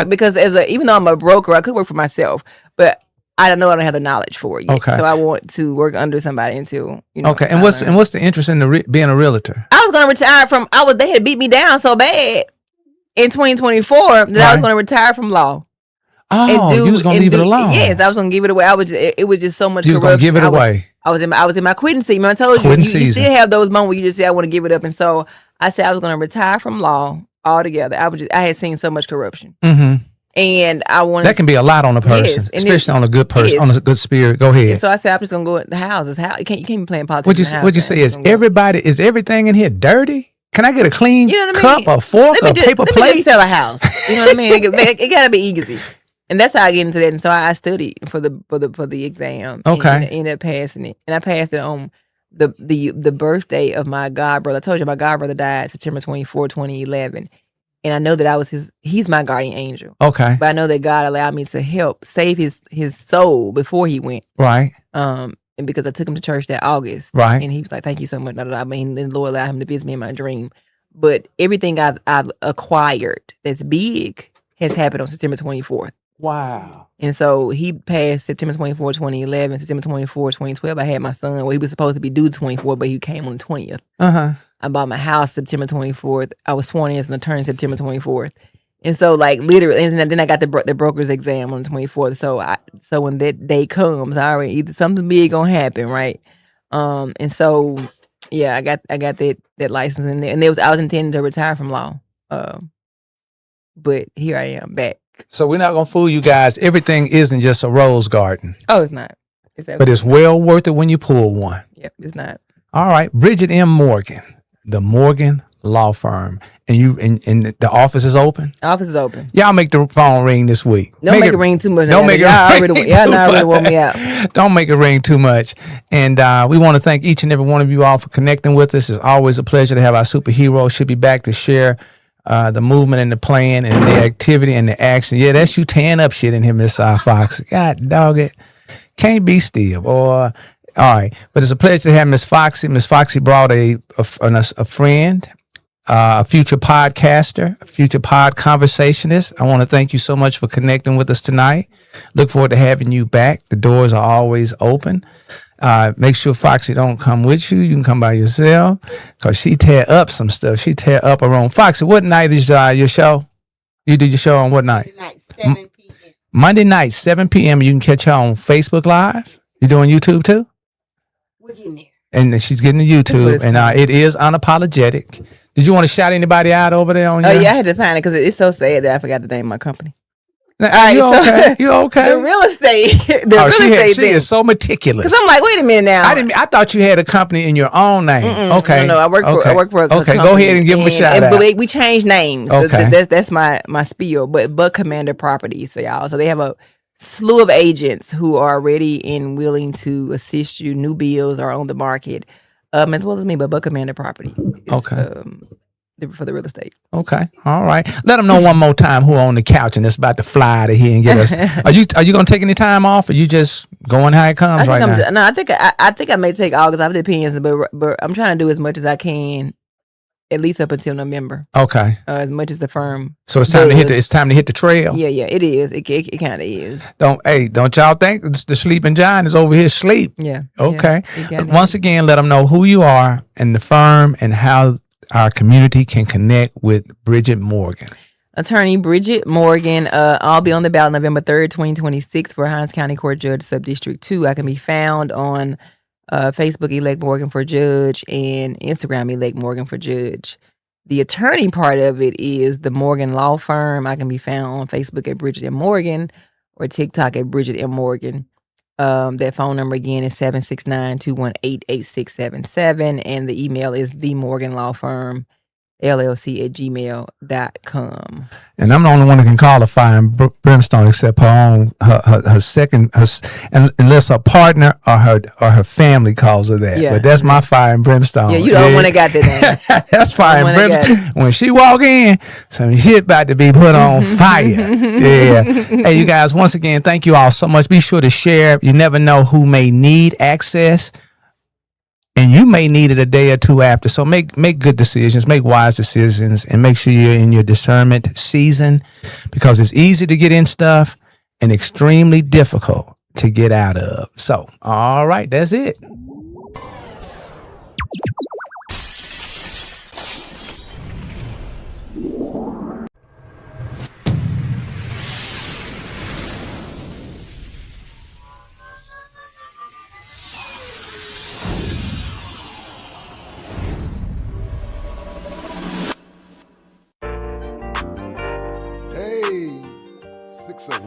because even though I'm a broker, I could work for myself, but I don't know. I don't have the knowledge for it yet. Okay. So I want to work under somebody until Okay. And what's the interest in being a realtor? I was going to retire from. They had beat me down so bad in 2024 that I was going to retire from law. Oh, you was going to leave it alone. Yes, I was going to give it away. It was just so much you corruption. You was going to give it away. I was in my quitting season. I told you still have those moments where you just say I want to give it up, and so I said I was going to retire from law altogether. I had seen so much corruption, and I wanted that can be a lot on a person, especially on a good person, on a good spirit. Go ahead. And so I said I'm just going to go in the houses. You can't be playing politics. What'd you say? Is everything in here dirty? Can I get a clean cup, a fork, a paper plate? Let me just sell a house. You know what I mean? It got to be easy. And that's how I get into that. And so I studied for the exam. Okay. And ended up passing it. And I passed it on the birthday of my godbrother. I told you my godbrother died September 24, 2011. And I know that he's my guardian angel. Okay. But I know that God allowed me to help save his soul before he went. Right. And because I took him to church that August. Right. And he was like, thank you so much. I mean, the Lord allowed him to visit me in my dream. But everything I've acquired that's big has happened on September 24th. Wow. And so he passed September 24, 2011, September 24, 2012. I had my son. Well, he was supposed to be due 24, but he came on the 20th. I bought my house September 24th. I was sworn in as an attorney September 24th. And so like literally, and then I got the broker's exam on the 24th. So when that day comes, I already either something big gonna happen, right? And so yeah, I got that license in there. And I was intending to retire from law. But here I am back. So we're not going to fool you guys. Everything isn't just a rose garden. Oh, it's not. But it's well worth it when you pull one. Yep, it's not. All right. Bridgette M. Morgan, the Morgan Law Firm. And the office is open? The office is open. Y'all make the phone ring this week. Don't make it ring too much. Don't make it ring too much. Y'all already want me out. Don't make it ring too much. And we want to thank each and every one of you all for connecting with us. It's always a pleasure to have our superhero. She'll be back to share the movement and the plan and the activity and the action. Yeah, that's you tearing up shit in here, Miss Fox. God dog it. Can't be still, boy. All right. But it's a pleasure to have Miss Foxy. Miss Foxy brought a friend, a future podcaster, a future pod conversationist. I want to thank you so much for connecting with us tonight. Look forward to having you back. The doors are always open. Make sure Foxy don't come with you. You can come by yourself because she tear up some stuff. She tear up her own. Foxy, what night is your show? You do your show on what night? Monday night, 7 p.m. Monday night, 7 p.m. You can catch her on Facebook Live. You doing YouTube too? We're getting there. And she's getting to YouTube, and it is unapologetic. Did you want to shout anybody out over there on? Oh yeah, I had to find it because it's so sad that I forgot the name of my company. All right, you okay? The real estate. She is so meticulous. Because I'm like, wait a minute now. I thought you had a company in your own name. Okay. No, I work for a company. Go ahead and give them a shout out. But we changed names. Okay. That's my spiel. But Commander Properties, so y'all. So they have a slew of agents who are ready and willing to assist you. New bills are on the market, as well as me. But Commander Property. For the real estate. Okay. All right. Let them know one more time who on the couch and that's about to fly out of here and get us. Are you gonna take any time off, or you just going how it comes right now? No, I think I may take August. It depends, but I'm trying to do as much as I can, at least up until November. Okay. As much as the firm. So it's time to hit the trail. Yeah, it is. It kind of is. Don't y'all think the sleeping giant is over here asleep? Yeah. Okay. Yeah, once again, let them know who you are and the firm and how our community can connect with Bridgette Morgan. Attorney Bridgette Morgan. I'll be on the ballot November 3rd, 2026 for Hinds County Court Judge Subdistrict 2. I can be found on Facebook, Elect Morgan for Judge, and Instagram, Elect Morgan for Judge. The attorney part of it is the Morgan Law Firm. I can be found on Facebook at Bridgette M. Morgan or TikTok at Bridgette M. Morgan. That phone number again is 769-218-8677, and the email is themorganlawfirm.llc@gmail.com. And I'm the only one that can call her fire and brimstone, except her own her second, unless her partner or her family calls her that. Yeah. But that's my fire and brimstone. Yeah, you don't want to got that name. That's fire and brimstone. When she walk in, some shit about to be put on fire. Yeah. Hey, you guys, once again, thank you all so much. Be sure to share. You never know who may need access. And you may need it a day or two after. So make good decisions, make wise decisions, and make sure you're in your discernment season, because it's easy to get in stuff and extremely difficult to get out of. So, all right, that's it.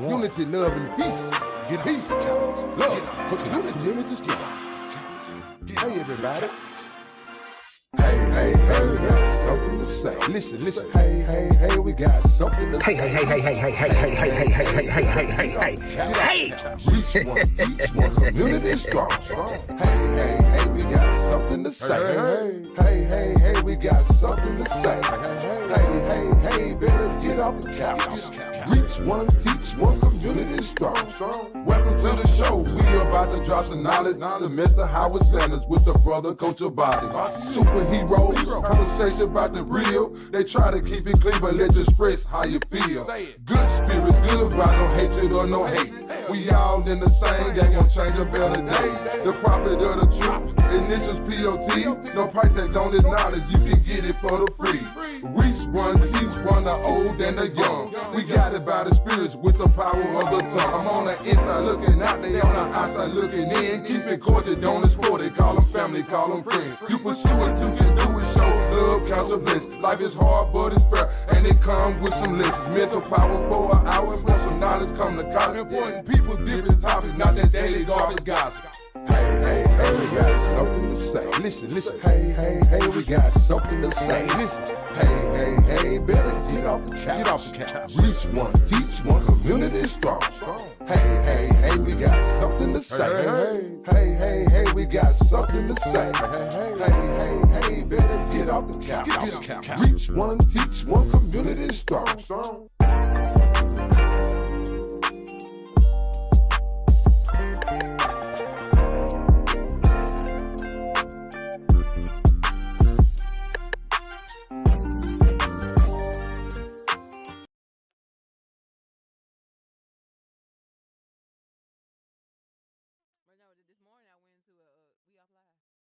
Unity, love, and peace. Get peace, love, community, Hey, everybody. Hey, we got something to say. Listen. Hey, we got something to say. Hey. Reach one, teach one, community strong. Hey, we got something to say. Hey, we got something to say. Hey, better get off the couch. Reach one, teach one, community strong. Welcome to the show. We about to drop some knowledge. The Mr. Howard Sanders with the brother Coach Obesi. Superheroes, conversation about the real. They try to keep it clean, but let's express how you feel. Good spirit, good vibe, no hatred or no hate. We all in the same gang, gonna change a better day. The prophet of the truth, initials POT. No price tag on this knowledge, you can get it for the free. Reach one, teach one, the old and the young. We got it by the spirits with the power of the tongue. I'm on the inside looking out, they on the outside looking in. Keep it cordial, don't explore it. Call them family, call them friends. You pursue what you can do is show love, count your blessings. Life is hard, but it's fair, and it comes with some lessons. Mental power for an hour, and some knowledge come to college. Important people, different topics, not that daily garbage gossip. Hey, we got something to say. Listen. Hey, we got something to say. Listen. Hey, better get off the couch. Reach one, teach one, community strong. Hey, we got something to say. Hey, we got something to say. Hey, better get off the couch. Reach one, teach one, community strong.